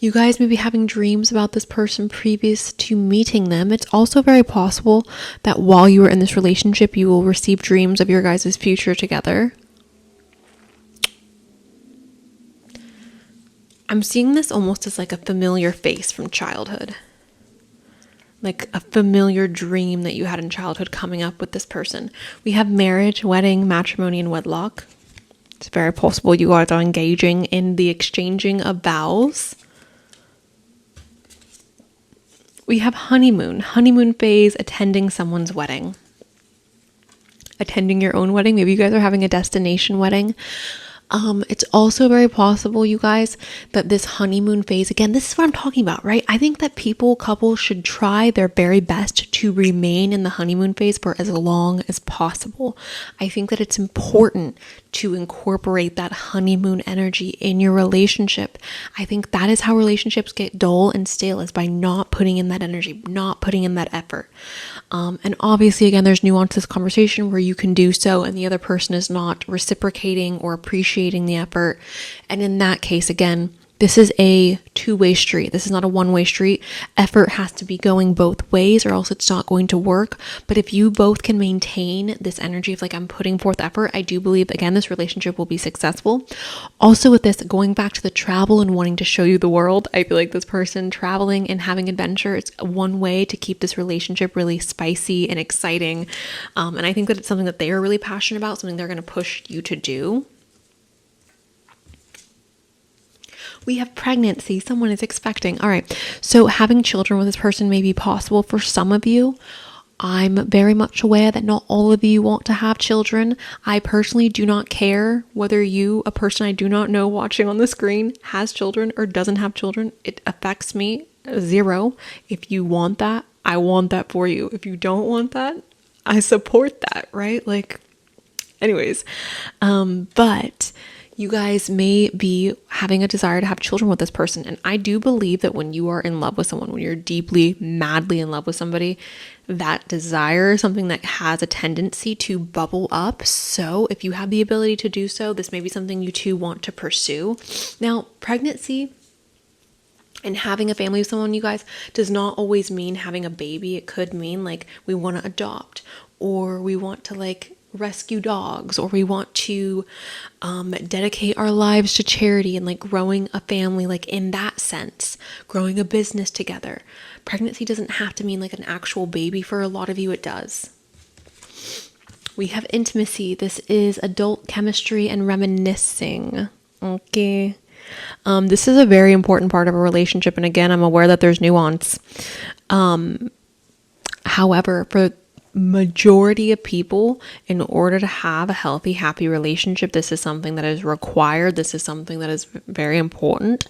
You guys may be having dreams about this person previous to meeting them. It's also very possible that while you are in this relationship, you will receive dreams of your guys' future together. I'm seeing this almost as like a familiar face from childhood. Like a familiar dream that you had in childhood coming up with this person. We have marriage, wedding, matrimony, and wedlock. It's very possible you guys are engaging in the exchanging of vows. We have honeymoon phase, attending someone's wedding. Attending your own wedding. Maybe you guys are having a destination wedding. It's also very possible, you guys, that this honeymoon phase, again, this is what I'm talking about, right? I think that couples should try their very best to remain in the honeymoon phase for as long as possible. I think that it's important to incorporate that honeymoon energy in your relationship. I think that is how relationships get dull and stale, is by not putting in that energy, not putting in that effort. And obviously, again, there's nuance to this conversation where you can do so and the other person is not reciprocating or appreciating the effort. And in that case, again, this is a two-way street. This is not a one-way street. Effort has to be going both ways or else it's not going to work. But if you both can maintain this energy of like, I'm putting forth effort, I do believe, again, this relationship will be successful. Also with this, going back to the travel and wanting to show you the world, I feel like this person traveling and having adventure, it's one way to keep this relationship really spicy and exciting. And I think that it's something that they are really passionate about, something they're going to push you to do. We have pregnancy. Someone is expecting. All right. So having children with this person may be possible for some of you. I'm very much aware that not all of you want to have children. I personally do not care whether you, a person I do not know watching on the screen, has children or doesn't have children. It affects me zero. If you want that, I want that for you. If you don't want that, I support that, right? Like, anyways, but you guys may be having a desire to have children with this person. And I do believe that when you are in love with someone, when you're deeply, madly in love with somebody, that desire is something that has a tendency to bubble up. So if you have the ability to do so, this may be something you two want to pursue. Now, pregnancy and having a family with someone, you guys, does not always mean having a baby. It could mean like we want to adopt, or we want to like rescue dogs, or we want to dedicate our lives to charity and like growing a family, like in that sense, growing a business together. Pregnancy doesn't have to mean like an actual baby. For a lot of you, it does. We have intimacy. This is adult chemistry and reminiscing. Okay. This is a very important part of a relationship. And again, I'm aware that there's nuance. However, for majority of people, in order to have a healthy, happy relationship, this is something that is required. This is something that is very important.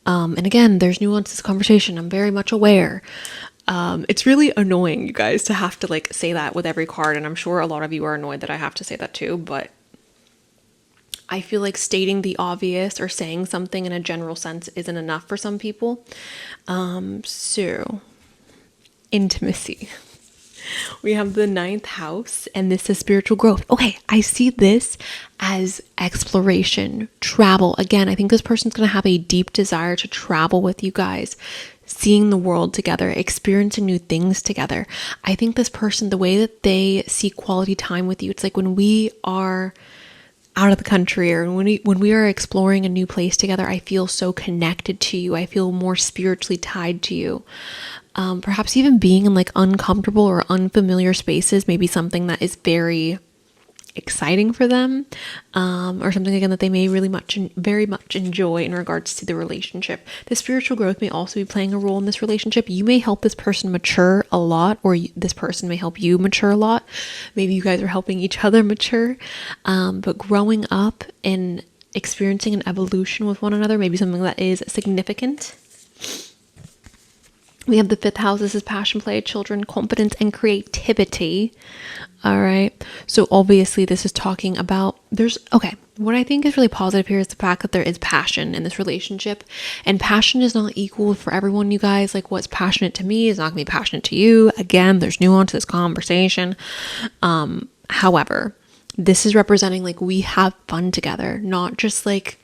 And again, there's nuance to this conversation. I'm very much aware. It's really annoying, you guys, to have to like say that with every card. And I'm sure a lot of you are annoyed that I have to say that too. But I feel like stating the obvious or saying something in a general sense isn't enough for some people. So, intimacy. We have the ninth house, and this is spiritual growth. Okay, I see this as exploration, travel. Again, I think this person's going to have a deep desire to travel with you guys, seeing the world together, experiencing new things together. I think this person, the way that they see quality time with you, it's like when we are out of the country or when we are exploring a new place together, I feel so connected to you. I feel more spiritually tied to you. Perhaps even being in like uncomfortable or unfamiliar spaces may be something that is very exciting for them, or something again that they may very much enjoy in regards to the relationship. The spiritual growth may also be playing a role in this relationship. You may help this person mature a lot, or this person may help you mature a lot. Maybe you guys are helping each other mature, but growing up and experiencing an evolution with one another may be something that is significant. We have the fifth house. This is passion, play, children, confidence, and creativity. All right. So obviously this is talking about what I think is really positive here is the fact that there is passion in this relationship, and passion is not equal for everyone, you guys. Like what's passionate to me is not gonna be passionate to you. Again, there's nuance to this conversation. However, this is representing like we have fun together, not just like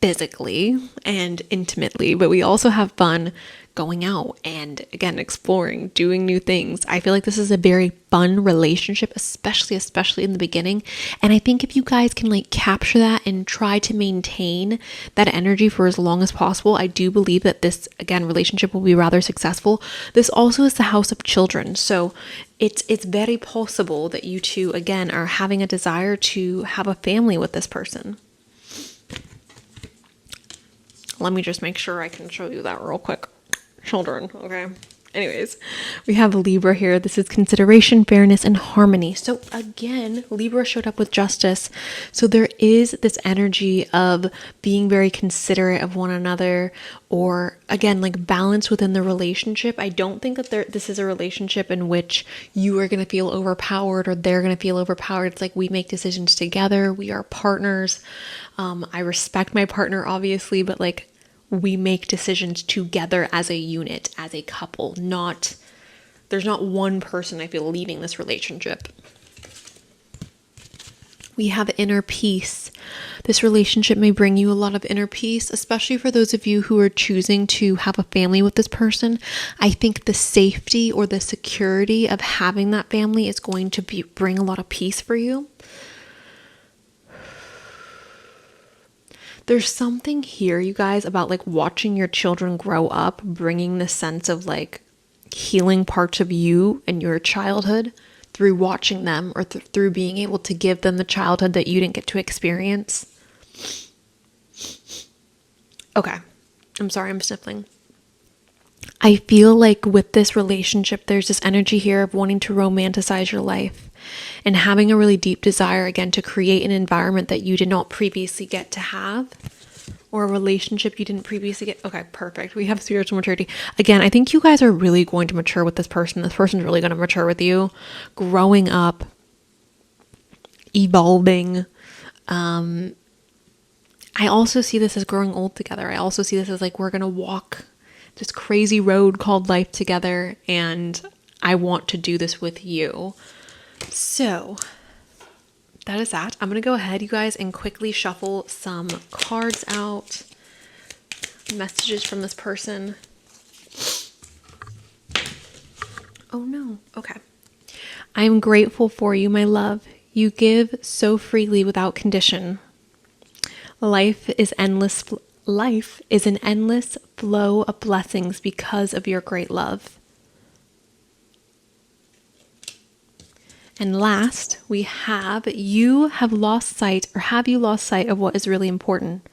physically and intimately, but we also have fun going out and again exploring, doing new things. I feel like this is a very fun relationship, especially in the beginning. And I think if you guys can like capture that and try to maintain that energy for as long as possible, I do believe that this again relationship will be rather successful. This also is the house of children, so it's very possible that you two again are having a desire to have a family with this person. Let me just make sure I can show you that real quick. Children, okay. Anyways, we have Libra here. This is consideration, fairness, and harmony. So again, Libra showed up with justice. So there is this energy of being very considerate of one another, or again, like balance within the relationship. I don't think that this is a relationship in which you are going to feel overpowered or they're going to feel overpowered. It's like we make decisions together. We are partners. I respect my partner, obviously, but like we make decisions together as a unit, as a couple. There's not one person I feel leading this relationship. We have inner peace. This relationship may bring you a lot of inner peace, especially for those of you who are choosing to have a family with this person. I think the safety or the security of having that family is going to bring a lot of peace for you. There's something here, you guys, about like watching your children grow up, bringing the sense of like healing parts of you and your childhood through watching them, or through being able to give them the childhood that you didn't get to experience. Okay, I'm sorry, I'm sniffling. I feel like with this relationship, there's this energy here of wanting to romanticize your life and having a really deep desire, again, to create an environment that you did not previously get to have, or a relationship you didn't previously get. Okay, perfect. We have spiritual maturity. Again, I think you guys are really going to mature with this person. This person's really going to mature with you, growing up, evolving. I also see this as growing old together. I also see this as like we're going to walk this crazy road called life together, and I want to do this with you. So that is that. I'm going to go ahead, you guys, and quickly shuffle some cards out. Messages from this person. Oh no. Okay. I am grateful for you, my love. You give so freely without condition. Life is endless. Life is an endless flow of blessings because of your great love. And last, we have you lost sight of what is really important.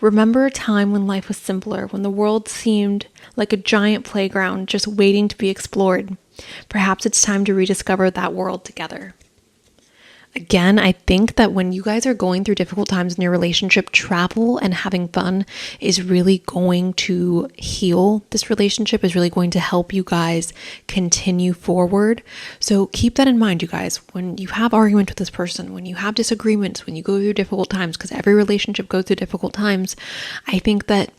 Remember a time when life was simpler, when the world seemed like a giant playground just waiting to be explored. Perhaps it's time to rediscover that world together. Again, I think that when you guys are going through difficult times in your relationship, travel and having fun is really going to heal this relationship, is really going to help you guys continue forward. So keep that in mind, you guys. When you have arguments with this person, when you have disagreements, when you go through difficult times, because every relationship goes through difficult times, I think that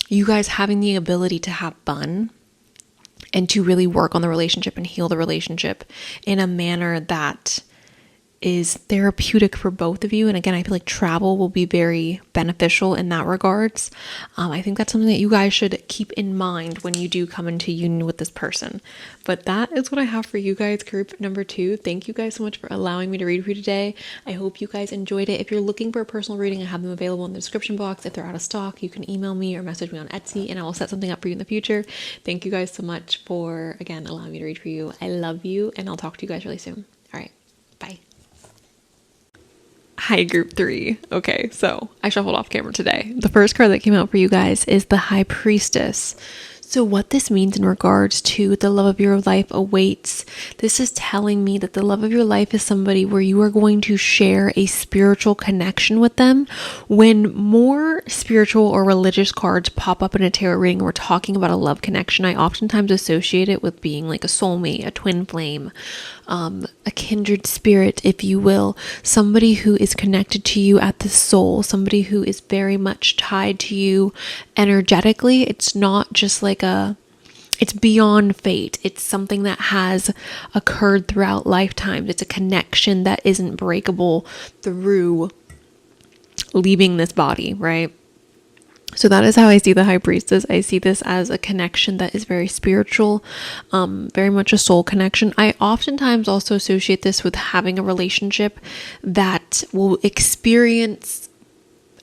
you guys having the ability to have fun and to really work on the relationship and heal the relationship in a manner that is therapeutic for both of you. And again, I feel like travel will be very beneficial in that regards. I think that's something that you guys should keep in mind when you do come into union with this person. But that is what I have for you guys, group number 2. Thank you guys so much for allowing me to read for you today. I hope you guys enjoyed it. If you're looking for a personal reading, I have them available in the description box. If they're out of stock, you can email me or message me on Etsy and I will set something up for you in the future. Thank you guys so much for, again, allowing me to read for you. I love you, and I'll talk to you guys really soon. All right, bye. Hi, group 3. Okay, so I shuffled off camera today. The first card that came out for you guys is the High Priestess. So what this means in regards to the love of your life awaits, this is telling me that the love of your life is somebody where you are going to share a spiritual connection with them. When more spiritual or religious cards pop up in a tarot reading, we're talking about a love connection, I oftentimes associate it with being like a soulmate, a twin flame, a kindred spirit, if you will, somebody who is connected to you at the soul, somebody who is very much tied to you energetically. It's not just like it's beyond fate. It's something that has occurred throughout lifetimes. It's a connection that isn't breakable through leaving this body, right? So that is how I see the High Priestess. I see this as a connection that is very spiritual, very much a soul connection. I oftentimes also associate this with having a relationship that will experience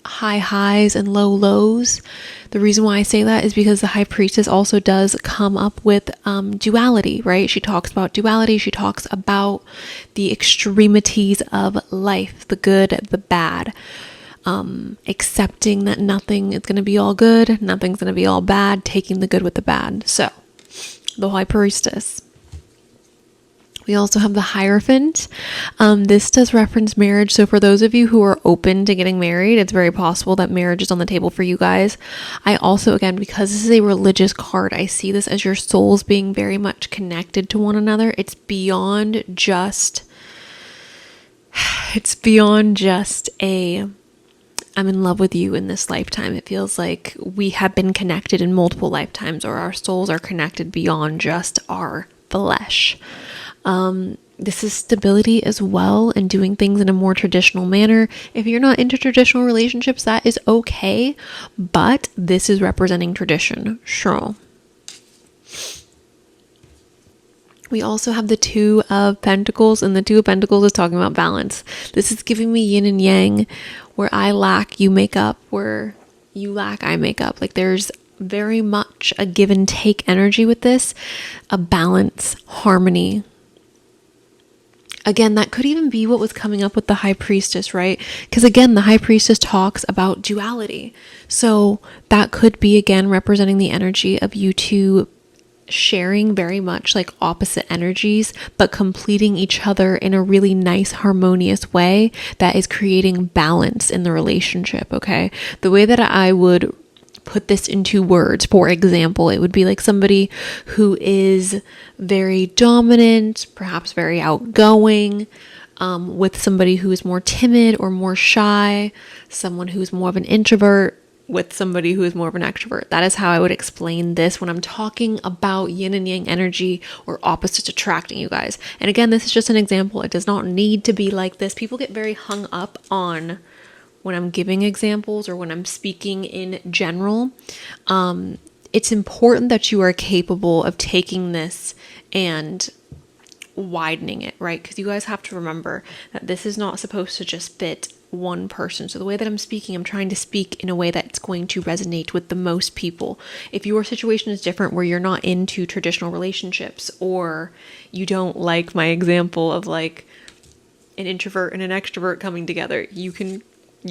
high highs and low lows. The reason why I say that is because the High Priestess also does come up with duality, right? She talks about duality. She talks about the extremities of life, the good, the bad. Accepting that nothing is going to be all good, nothing's going to be all bad, taking the good with the bad. So, the High Priestess. We also have the Hierophant. This does reference marriage. So for those of you who are open to getting married, it's very possible that marriage is on the table for you guys. I also, again, because this is a religious card, I see this as your souls being very much connected to one another. It's beyond just I'm in love with you in this lifetime. It feels like we have been connected in multiple lifetimes, or our souls are connected beyond just our flesh. This is stability as well, and doing things in a more traditional manner. If you're not into traditional relationships, that is okay, but this is representing tradition. Sure. We also have the Two of Pentacles, and the Two of Pentacles is talking about balance. This is giving me yin and yang, where I lack, you make up, where you lack, I make up. Like there's very much a give and take energy with this, a balance, harmony. Again, that could even be what was coming up with the High Priestess, right? Because again, the High Priestess talks about duality. So that could be, again, representing the energy of you two sharing very much like opposite energies, but completing each other in a really nice, harmonious way that is creating balance in the relationship, okay? The way that I would put this into words, for example, it would be like somebody who is very dominant, perhaps very outgoing, with somebody who is more timid or more shy, someone who's more of an introvert with somebody who is more of an extrovert. That is how I would explain this when I'm talking about yin and yang energy or opposites attracting, you guys. And again, this is just an example. It does not need to be like this. People get very hung up on when I'm giving examples or when I'm speaking in general. It's important that you are capable of taking this and widening it, right? Because you guys have to remember that this is not supposed to just fit one person. So the way that I'm speaking, I'm trying to speak in a way that's going to resonate with the most people. If your situation is different, where you're not into traditional relationships, or you don't like my example of like an introvert and an extrovert coming together, you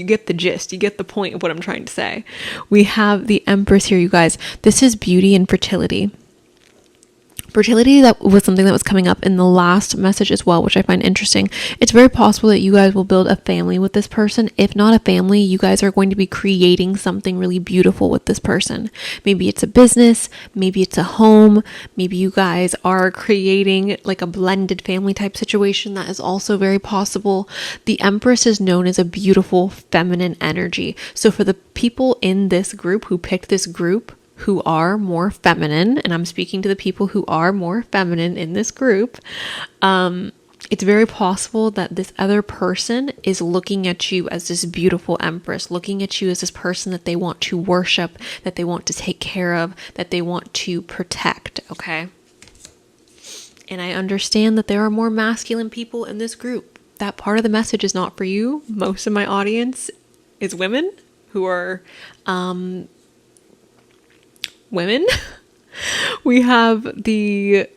get the gist, you get the point of what I'm trying to say. We have the Empress here, you guys. This is beauty and fertility. Fertility, that was something that was coming up in the last message as well, which I find interesting. It's very possible that you guys will build a family with this person. If not a family, you guys are going to be creating something really beautiful with this person. Maybe it's a business, maybe it's a home, maybe you guys are creating like a blended family type situation. That is also very possible. The Empress is known as a beautiful feminine energy. So for the people in this group who picked this group, who are more feminine, and I'm speaking to the people who are more feminine in this group, it's very possible that this other person is looking at you as this beautiful Empress, looking at you as this person that they want to worship, that they want to take care of, that they want to protect, okay? And I understand that there are more masculine people in this group. That part of the message is not for you. Most of my audience is women who are women. We have the,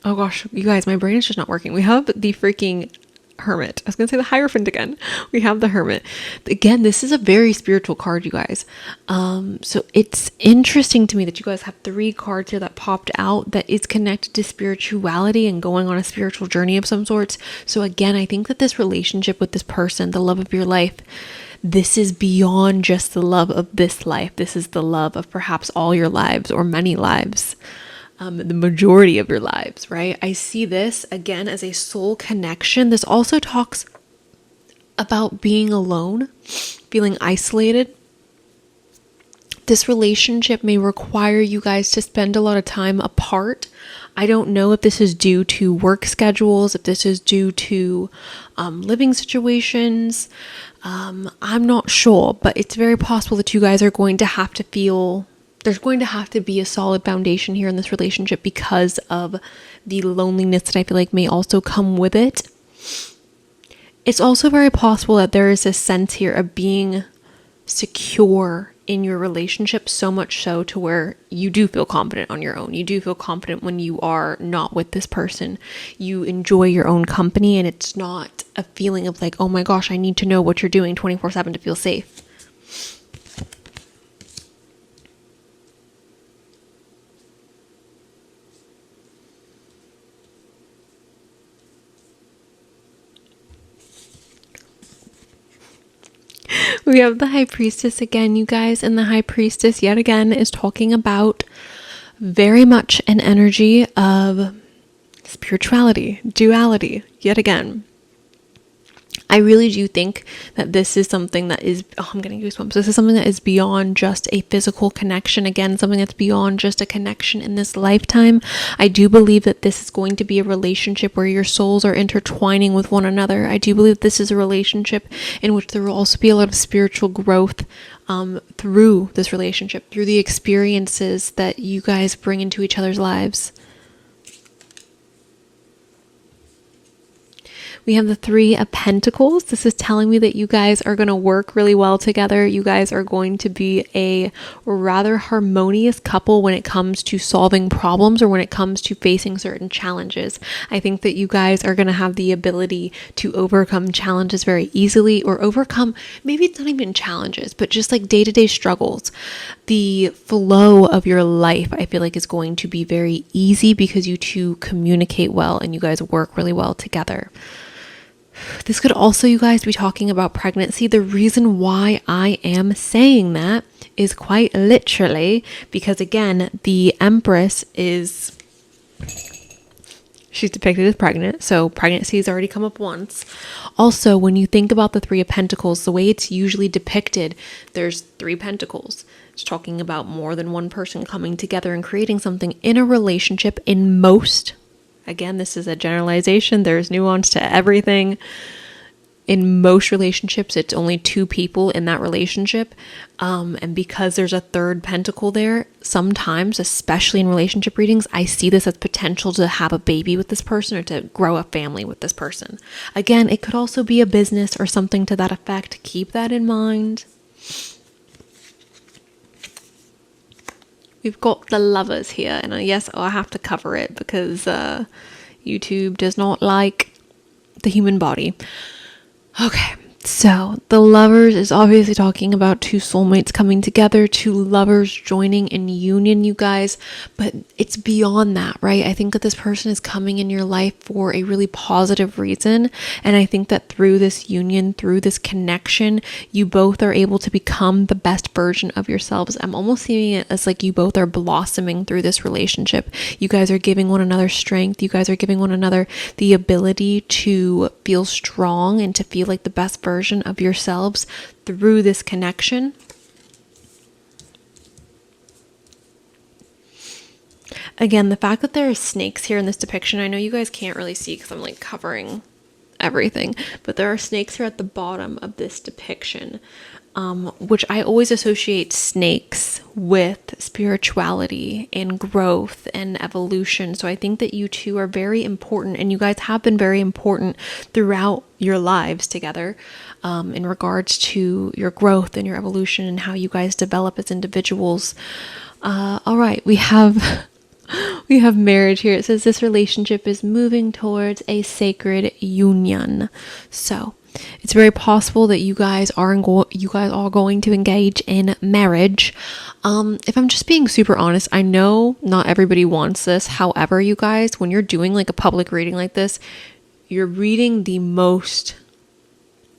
oh gosh, you guys, my brain is just not working. We have the freaking Hermit. I was gonna say the Hierophant again. We have the Hermit. Again, this is a very spiritual card, you guys. So it's interesting to me that you guys have 3 cards here that popped out that is connected to spirituality and going on a spiritual journey of some sorts. So again, I think that this relationship with this person, the love of your life, this is beyond just the love of this life. This is the love of perhaps all your lives or many lives, the majority of your lives, right? I see this again as a soul connection. This also talks about being alone, feeling isolated. This relationship may require you guys to spend a lot of time apart. I don't know if this is due to work schedules, if this is due to living situations. I'm not sure, but it's very possible that you guys are going to have to feel, there's going to have to be a solid foundation here in this relationship because of the loneliness that I feel like may also come with it. It's also very possible that there is a sense here of being secure in your relationship, so much so to where you do feel confident on your own. You do feel confident when you are not with this person. You enjoy your own company, and it's not a feeling of like, oh my gosh, I need to know what you're doing 24/7 to feel safe. We have the High Priestess again, you guys, and the High Priestess yet again is talking about very much an energy of spirituality, duality, yet again. I really do think that this is something that is, oh, I'm getting goosebumps. This is something that is beyond just a physical connection. Again, something that's beyond just a connection in this lifetime. I do believe that this is going to be a relationship where your souls are intertwining with one another. I do believe this is a relationship in which there will also be a lot of spiritual growth through this relationship, through the experiences that you guys bring into each other's lives. We have the 3 of Pentacles. This is telling me that you guys are going to work really well together. You guys are going to be a rather harmonious couple when it comes to solving problems or when it comes to facing certain challenges. I think that you guys are going to have the ability to overcome challenges very easily, or overcome, maybe it's not even challenges, but just like day-to-day struggles. The flow of your life, I feel like, is going to be very easy because you two communicate well and you guys work really well together. This could also, you guys, be talking about pregnancy. The reason why I am saying that is quite literally because, again, the Empress is, she's depicted as pregnant, so pregnancy has already come up once. Also, when you think about the 3 of Pentacles, the way it's usually depicted, there's 3 pentacles. It's talking about more than one person coming together and creating something in a relationship. In most, again, this is a generalization, there's nuance to everything. In most relationships, it's only 2 people in that relationship. And because there's a 3rd pentacle there, sometimes, especially in relationship readings, I see this as potential to have a baby with this person or to grow a family with this person. Again, it could also be a business or something to that effect. Keep that in mind. We've got the Lovers here, and yes, I have to cover it because YouTube does not like the human body. Okay, So, the lovers is obviously talking about two soulmates coming together, two lovers joining in union, you guys, but it's beyond that, right? I think that this person is coming in your life for a really positive reason, and I think that through this union, through this connection, you both are able to become the best version of yourselves. I'm almost seeing it as like you both are blossoming through this relationship. You guys are giving one another strength. You guys are giving one another the ability to feel strong and to feel like the best version of yourselves through this connection. Again, the fact that there are snakes here in this depiction, I know you guys can't really see because I'm like covering everything, but there are snakes here at the bottom of this depiction, which I always associate snakes with spirituality and growth and evolution. So I think that you two are very important, and you guys have been very important throughout your lives together, in regards to your growth and your evolution and how you guys develop as individuals. All right, we have we have marriage here. It says this relationship is moving towards a sacred union. So it's very possible that you guys are going to engage in marriage. If I'm just being super honest, I know not everybody wants this. However, you guys, when you're doing like a public reading like this, you're reading the most,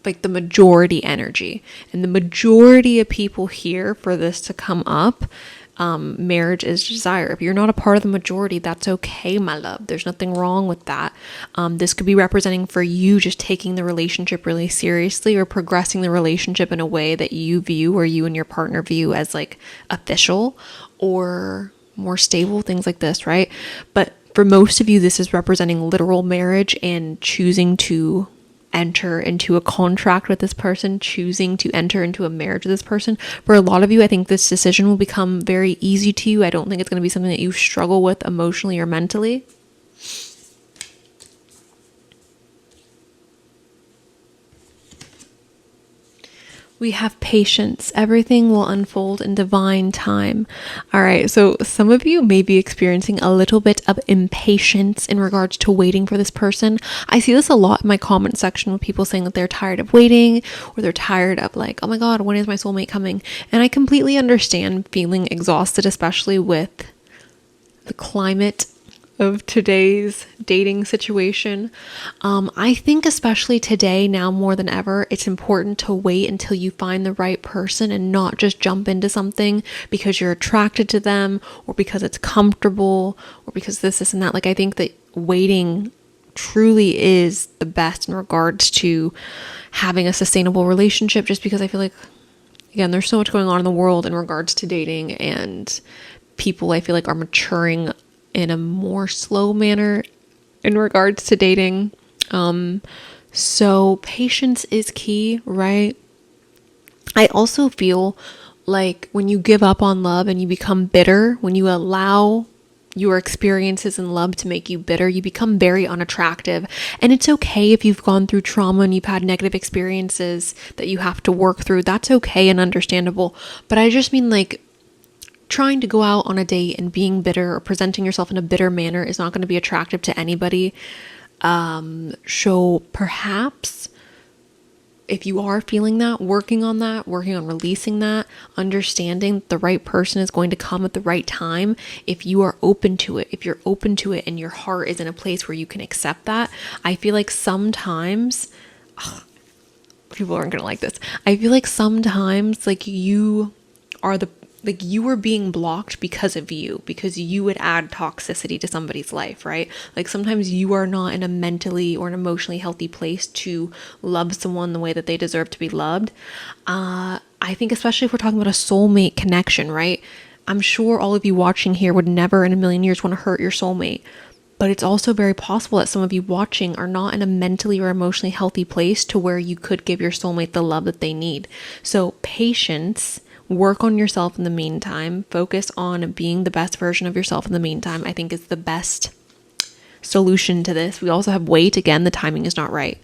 like the majority energy, and the majority of people here for this to come up, marriage is desire. If you're not a part of the majority, that's okay, my love. There's nothing wrong with that. This could be representing for you just taking the relationship really seriously, or progressing the relationship in a way that you view, or you and your partner view, as like official or more stable, things like this, right? But for most of you, this is representing literal marriage and choosing to enter into a contract with this person, choosing to enter into a marriage with this person. For a lot of you, I think this decision will become very easy to you. I don't think it's going to be something that you struggle with emotionally or mentally. We have patience. Everything will unfold in divine time. All right, so some of you may be experiencing a little bit of impatience in regards to waiting for this person. I see this a lot in my comment section with people saying that they're tired of waiting, or they're tired of like, oh my God, when is my soulmate coming? And I completely understand feeling exhausted, especially with the climate of today's dating situation. I think especially today, now more than ever, it's important to wait until you find the right person and not just jump into something because you're attracted to them, or because it's comfortable, or because this and that. Like, I think that waiting truly is the best in regards to having a sustainable relationship, just because I feel like, again, there's so much going on in the world in regards to dating, and people I feel like are maturing in a more slow manner in regards to dating. So patience is key, right? I also feel like when you give up on love and you become bitter, when you allow your experiences in love to make you bitter, you become very unattractive. And it's okay if you've gone through trauma and you've had negative experiences that you have to work through. That's okay and understandable. But I just mean, like, trying to go out on a date and being bitter or presenting yourself in a bitter manner is not going to be attractive to anybody. So perhaps if you are feeling that, working on releasing that, understanding the right person is going to come at the right time. If you are open to it, if you're open to it and your heart is in a place where you can accept that, I feel like sometimes, people aren't going to like this. I feel like sometimes like you were being blocked because of you, because you would add toxicity to somebody's life, right? Like sometimes you are not in a mentally or an emotionally healthy place to love someone the way that they deserve to be loved. I think especially if we're talking about a soulmate connection, right? I'm sure all of you watching here would never in a million years want to hurt your soulmate. But it's also very possible that some of you watching are not in a mentally or emotionally healthy place to where you could give your soulmate the love that they need. So patience. Work on yourself in the meantime. Focus on being the best version of yourself in the meantime, I think is the best solution to this. We also have wait. Again, the timing is not right.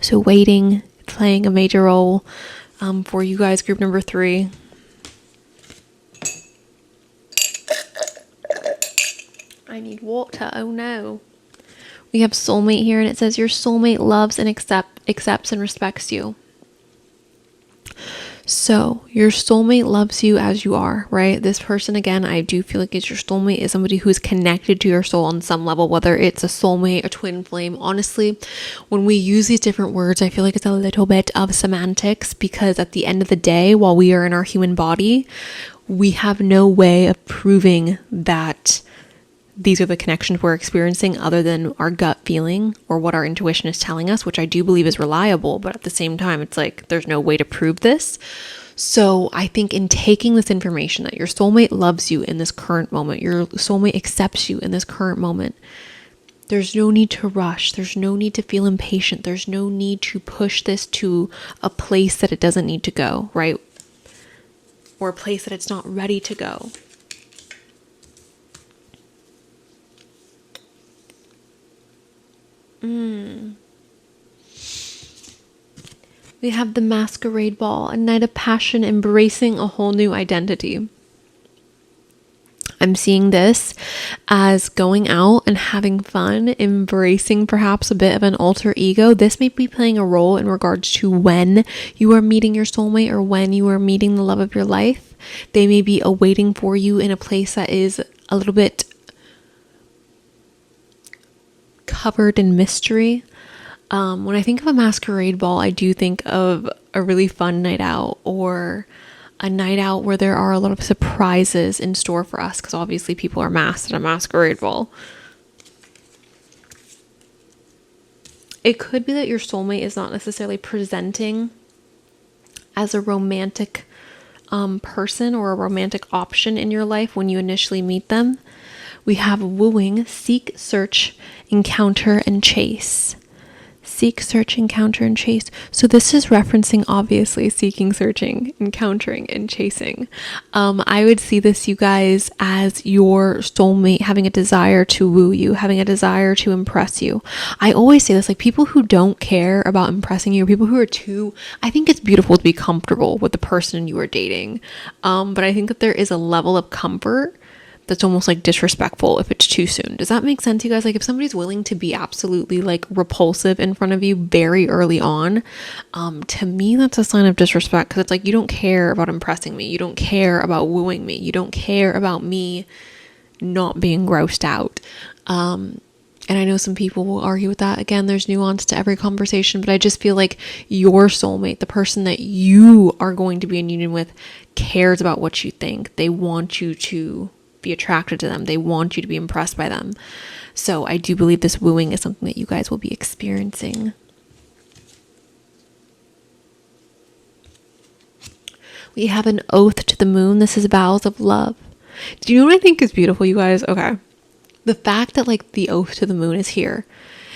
So waiting, playing a major role for you guys, group number 3. I need water. Oh no. We have soulmate here, and it says your soulmate loves and accepts and respects you. So your soulmate loves you as you are, right? This person, again, I do feel like it's your soulmate, is somebody who's connected to your soul on some level, whether it's a soulmate, a twin flame. Honestly, when we use these different words, I feel like it's a little bit of semantics, because at the end of the day, while we are in our human body, we have no way of proving that these are the connections we're experiencing other than our gut feeling or what our intuition is telling us, which I do believe is reliable. But at the same time, it's like there's no way to prove this. So I think in taking this information that your soulmate loves you in this current moment, your soulmate accepts you in this current moment, there's no need to rush. There's no need to feel impatient. There's no need to push this to a place that it doesn't need to go, right? Or a place that it's not ready to go. We have the masquerade ball, a night of passion, embracing a whole new identity. I'm seeing this as going out and having fun, embracing perhaps a bit of an alter ego. This may be playing a role in regards to when you are meeting your soulmate or when you are meeting the love of your life. They may be awaiting for you in a place that is a little bit covered in mystery. When I think of a masquerade ball, I do think of a really fun night out, or a night out where there are a lot of surprises in store for us, because obviously people are masked at a masquerade ball. It could be that your soulmate is not necessarily presenting as a romantic person or a romantic option in your life when you initially meet them. We have wooing, seek, search, encounter, and chase. Seek, search, encounter, and chase. So this is referencing, obviously, seeking, searching, encountering, and chasing. I would see this, you guys, as your soulmate having a desire to woo you, having a desire to impress you. I always say this, like, people who don't care about impressing you, people who are too, I think it's beautiful to be comfortable with the person you are dating. But I think that there is a level of comfort that's almost like disrespectful if it's too soon. Does that make sense, you guys? Like, if somebody's willing to be absolutely like repulsive in front of you very early on, to me, that's a sign of disrespect, because it's like, you don't care about impressing me. You don't care about wooing me. You don't care about me not being grossed out. And I know some people will argue with that. Again, there's nuance to every conversation, but I just feel like your soulmate, the person that you are going to be in union with, cares about what you think. They want you to be attracted to them. They want you to be impressed by them. So I do believe this wooing is something that you guys will be experiencing. We have an oath to the moon. This is vows of love. Do you know what I think is beautiful, you guys? Okay. The fact that like the oath to the moon is here.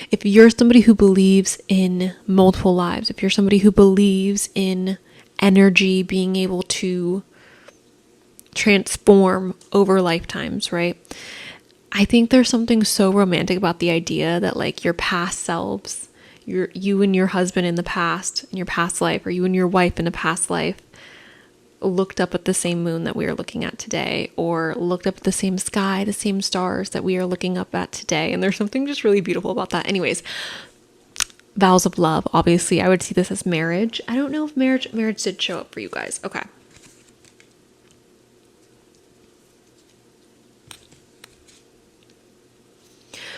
If you're somebody who believes in multiple lives, if you're somebody who believes in energy being able to transform over lifetimes, right? I think there's something so romantic about the idea that like your past selves, you and your husband in the past, in your past life, or you and your wife in a past life, looked up at the same moon that we are looking at today, or looked up at the same sky, the same stars that we are looking up at today. And there's something just really beautiful about that. Anyways, vows of love. Obviously, I would see this as marriage. I don't know if marriage did show up for you guys. Okay.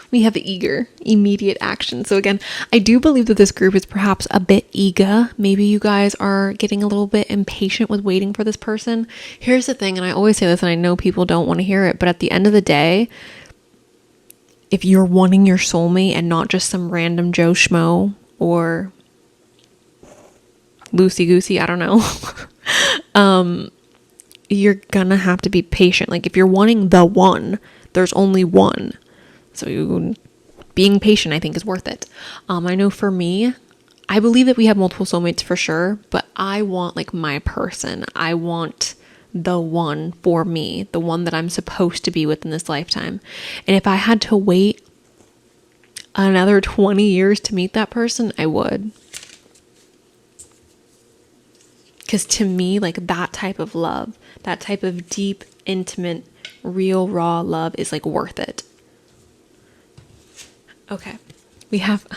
We have eager, immediate action. So again, I do believe that this group is perhaps a bit eager. Maybe you guys are getting a little bit impatient with waiting for this person. Here's the thing, and I always say this, and I know people don't want to hear it, but at the end of the day, if you're wanting your soulmate and not just some random Joe Schmo or loosey goosey, I don't know, you're gonna have to be patient. Like, if you're wanting the one, there's only one. So being patient, I think, is worth it. I know for me, I believe that we have multiple soulmates for sure, but I want like my person. I want the one for me, the one that I'm supposed to be with in this lifetime. And if I had to wait another 20 years to meet that person, I would. Because to me, like, that type of love, that type of deep, intimate, real, raw love is like worth it. Okay, we have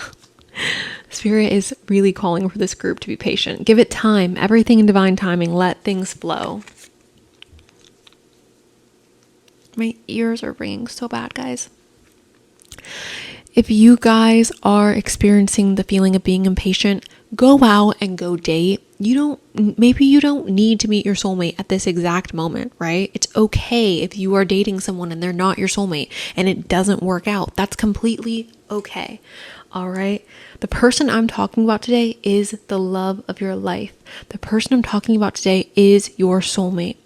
Spirit is really calling for this group to be patient. Give it time. Everything in divine timing. Let things flow. My ears are ringing so bad, guys. If you guys are experiencing the feeling of being impatient, go out and go date. Maybe you don't need to meet your soulmate at this exact moment, right? It's okay if you are dating someone and they're not your soulmate and it doesn't work out. That's completely okay. All right. The person I'm talking about today is the love of your life. The person I'm talking about today is your soulmate.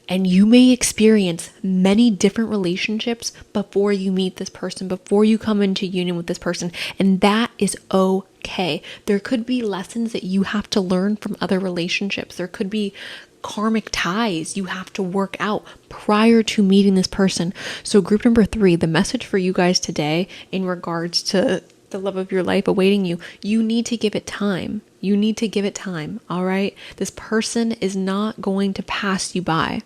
And you may experience many different relationships before you meet this person, before you come into union with this person. And that is okay. There could be lessons that you have to learn from other relationships. There could be karmic ties you have to work out prior to meeting this person. So group number 3, the message for you guys today in regards to the love of your life awaiting you, you need to give it time. You need to give it time. All right. This person is not going to pass you by.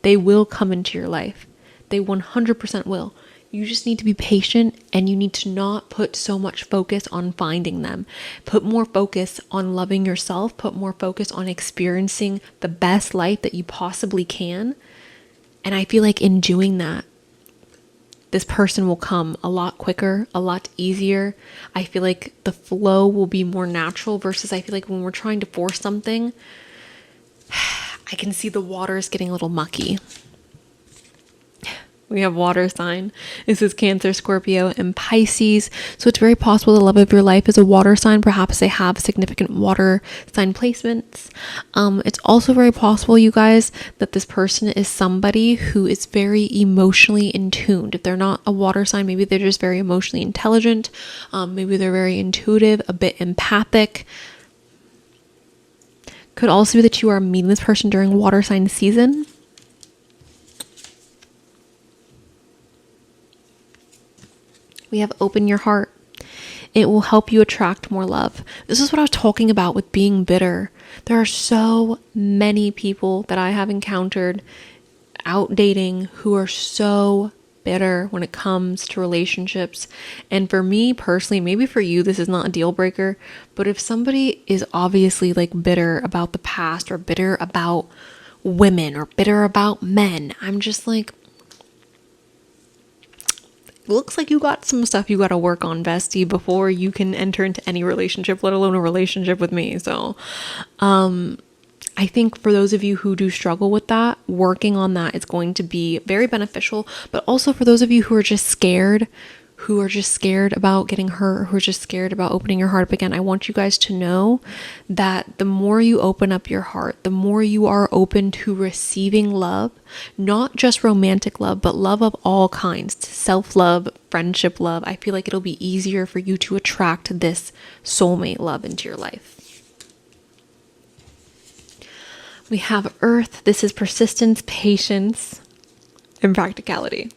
They will come into your life. They 100% will. You just need to be patient, and you need to not put so much focus on finding them. Put more focus on loving yourself. Put more focus on experiencing the best life that you possibly can. And I feel like in doing that, this person will come a lot quicker, a lot easier. I feel like the flow will be more natural versus I feel like when we're trying to force something, I can see the waters getting a little mucky. We have water sign. This is Cancer, Scorpio, and Pisces. So it's very possible the love of your life is a water sign. Perhaps they have significant water sign placements. It's also very possible, you guys, that this person is somebody who is very emotionally in tuned. If they're not a water sign, maybe they're just very emotionally intelligent. Maybe they're very intuitive, a bit empathic. Could also be that you are meeting this person during water sign season. We have open your heart. It will help you attract more love. This is what I was talking about with being bitter. There are so many people that I have encountered out dating who are so bitter when it comes to relationships. And for me personally, maybe for you, this is not a deal breaker, but if somebody is obviously like bitter about the past or bitter about women or bitter about men, I'm just like, looks like you got some stuff you got to work on, bestie, before you can enter into any relationship, let alone a relationship with me. So, I think for those of you who do struggle with that, working on that is going to be very beneficial. But also for those of you who are just scared about getting hurt, who are just scared about opening your heart up again, I want you guys to know that the more you open up your heart, the more you are open to receiving love, not just romantic love, but love of all kinds, self-love, friendship love. I feel like it'll be easier for you to attract this soulmate love into your life. We have Earth. This is persistence, patience, and practicality.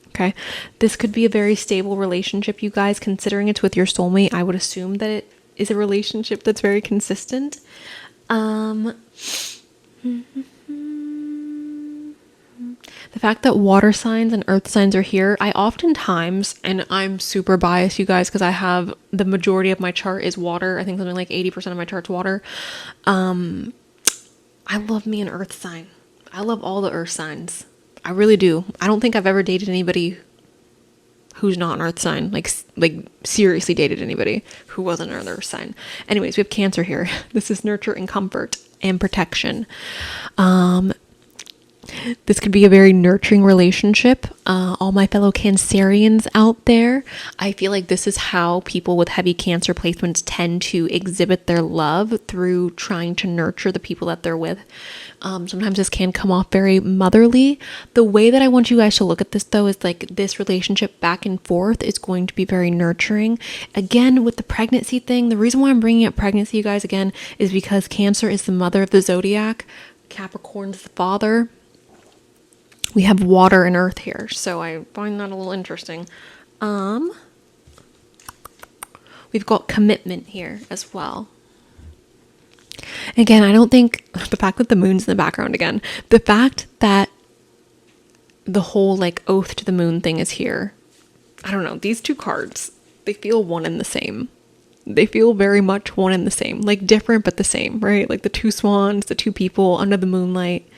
Okay. This could be a very stable relationship, you guys. Considering it's with your soulmate, I would assume that it is a relationship that's very consistent. The fact that water signs and earth signs are here, I oftentimes, and I'm super biased, you guys, because I have the majority of my chart is water. I think something like 80% of my chart's water. I love me an earth sign. I love all the earth signs. I really do. I don't think I've ever dated anybody who's not an earth sign, like seriously dated anybody who wasn't an earth sign. Anyways, we have Cancer here. This is nurture and comfort and protection. This could be a very nurturing relationship. All my fellow Cancerians out there, I feel like this is how people with heavy Cancer placements tend to exhibit their love, through trying to nurture the people that they're with. Sometimes this can come off very motherly. The way that I want you guys to look at this, though, is like this relationship back and forth is going to be very nurturing. Again, with the pregnancy thing, the reason why I'm bringing up pregnancy, you guys, again, is because Cancer is the mother of the zodiac. Capricorn's the father. We have water and earth here, so I find that a little interesting. We've got commitment here as well. Again, I don't think the fact that the moon's in the background again, the fact that the whole like oath to the moon thing is here. I don't know. These two cards, they feel one and the same. They feel very much one and the same, like different but the same, right? Like the two swans, the two people under the moonlight,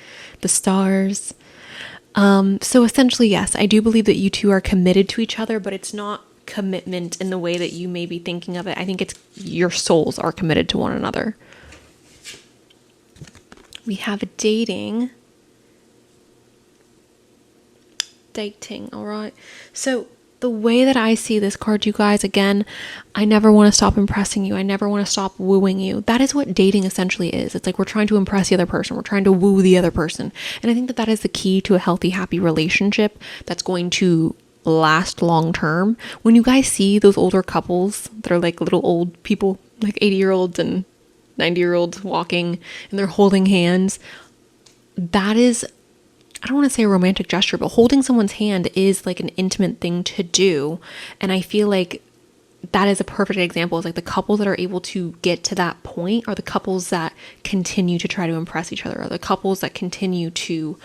the stars. So essentially, yes, I do believe that you two are committed to each other, but it's not commitment in the way that you may be thinking of it. I think it's your souls are committed to one another. We have dating. All right. So the way that I see this card, you guys, again, I never want to stop impressing you. I never want to stop wooing you. That is what dating essentially is. It's like we're trying to impress the other person. We're trying to woo the other person. And I think that that is the key to a healthy, happy relationship that's going to last long term. When you guys see those older couples that are like little old people, like 80-year-olds and 90-year-olds walking and they're holding hands, that is, I don't want to say a romantic gesture, but holding someone's hand is like an intimate thing to do. And I feel like that is a perfect example. It's like the couples that are able to get to that point are the couples that continue to try to impress each other, or the couples that continue to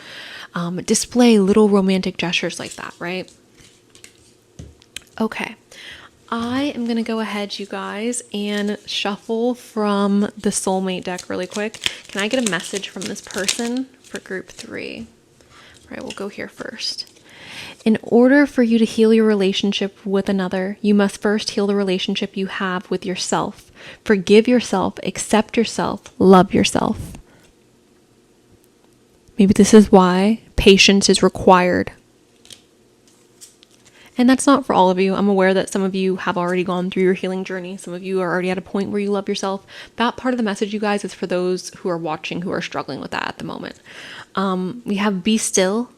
display little romantic gestures like that, right? Okay. I am going to go ahead, you guys, and shuffle from the soulmate deck really quick. Can I get a message from this person for group 3? All right, we'll go here first. In order for you to heal your relationship with another, you must first heal the relationship you have with yourself. Forgive yourself, accept yourself, love yourself. Maybe this is why patience is required. And that's not for all of you. I'm aware that some of you have already gone through your healing journey. Some of you are already at a point where you love yourself. That part of the message, you guys, is for those who are watching who are struggling with that at the moment. We have be still.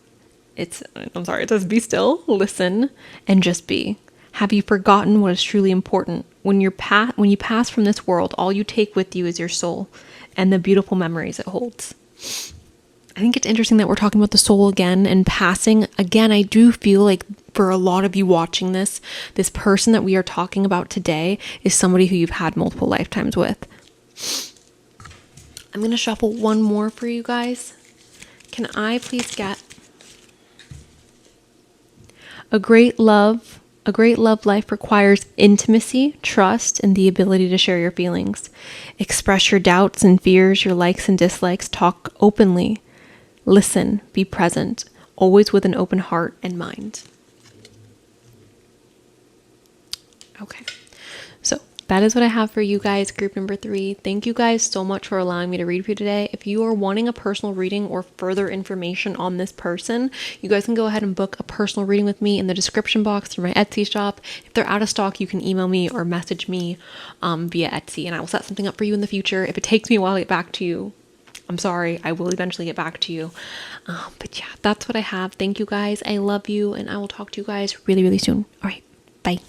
It says be still, listen, and just be. Have you forgotten what is truly important? When you pass from this world, all you take with you is your soul and the beautiful memories it holds. I think it's interesting that we're talking about the soul again and passing. Again, I do feel like for a lot of you watching this person that we are talking about today is somebody who you've had multiple lifetimes with. I'm going to shuffle one more for you guys. Can I please get a great love life requires intimacy, trust, and the ability to share your feelings. Express your doubts and fears, your likes and dislikes. Talk openly. Listen, be present, always with an open heart and mind. Okay, so that is what I have for you guys, group number 3. Thank you guys so much for allowing me to read for you today. If you are wanting a personal reading or further information on this person, you guys can go ahead and book a personal reading with me in the description box through my Etsy shop. If they're out of stock, you can email me or message me via Etsy, and I will set something up for you in the future. If it takes me a while to get back to you, I'm sorry, I will eventually get back to you. But yeah, that's what I have. Thank you guys. I love you, and I will talk to you guys really, really soon. All right, bye.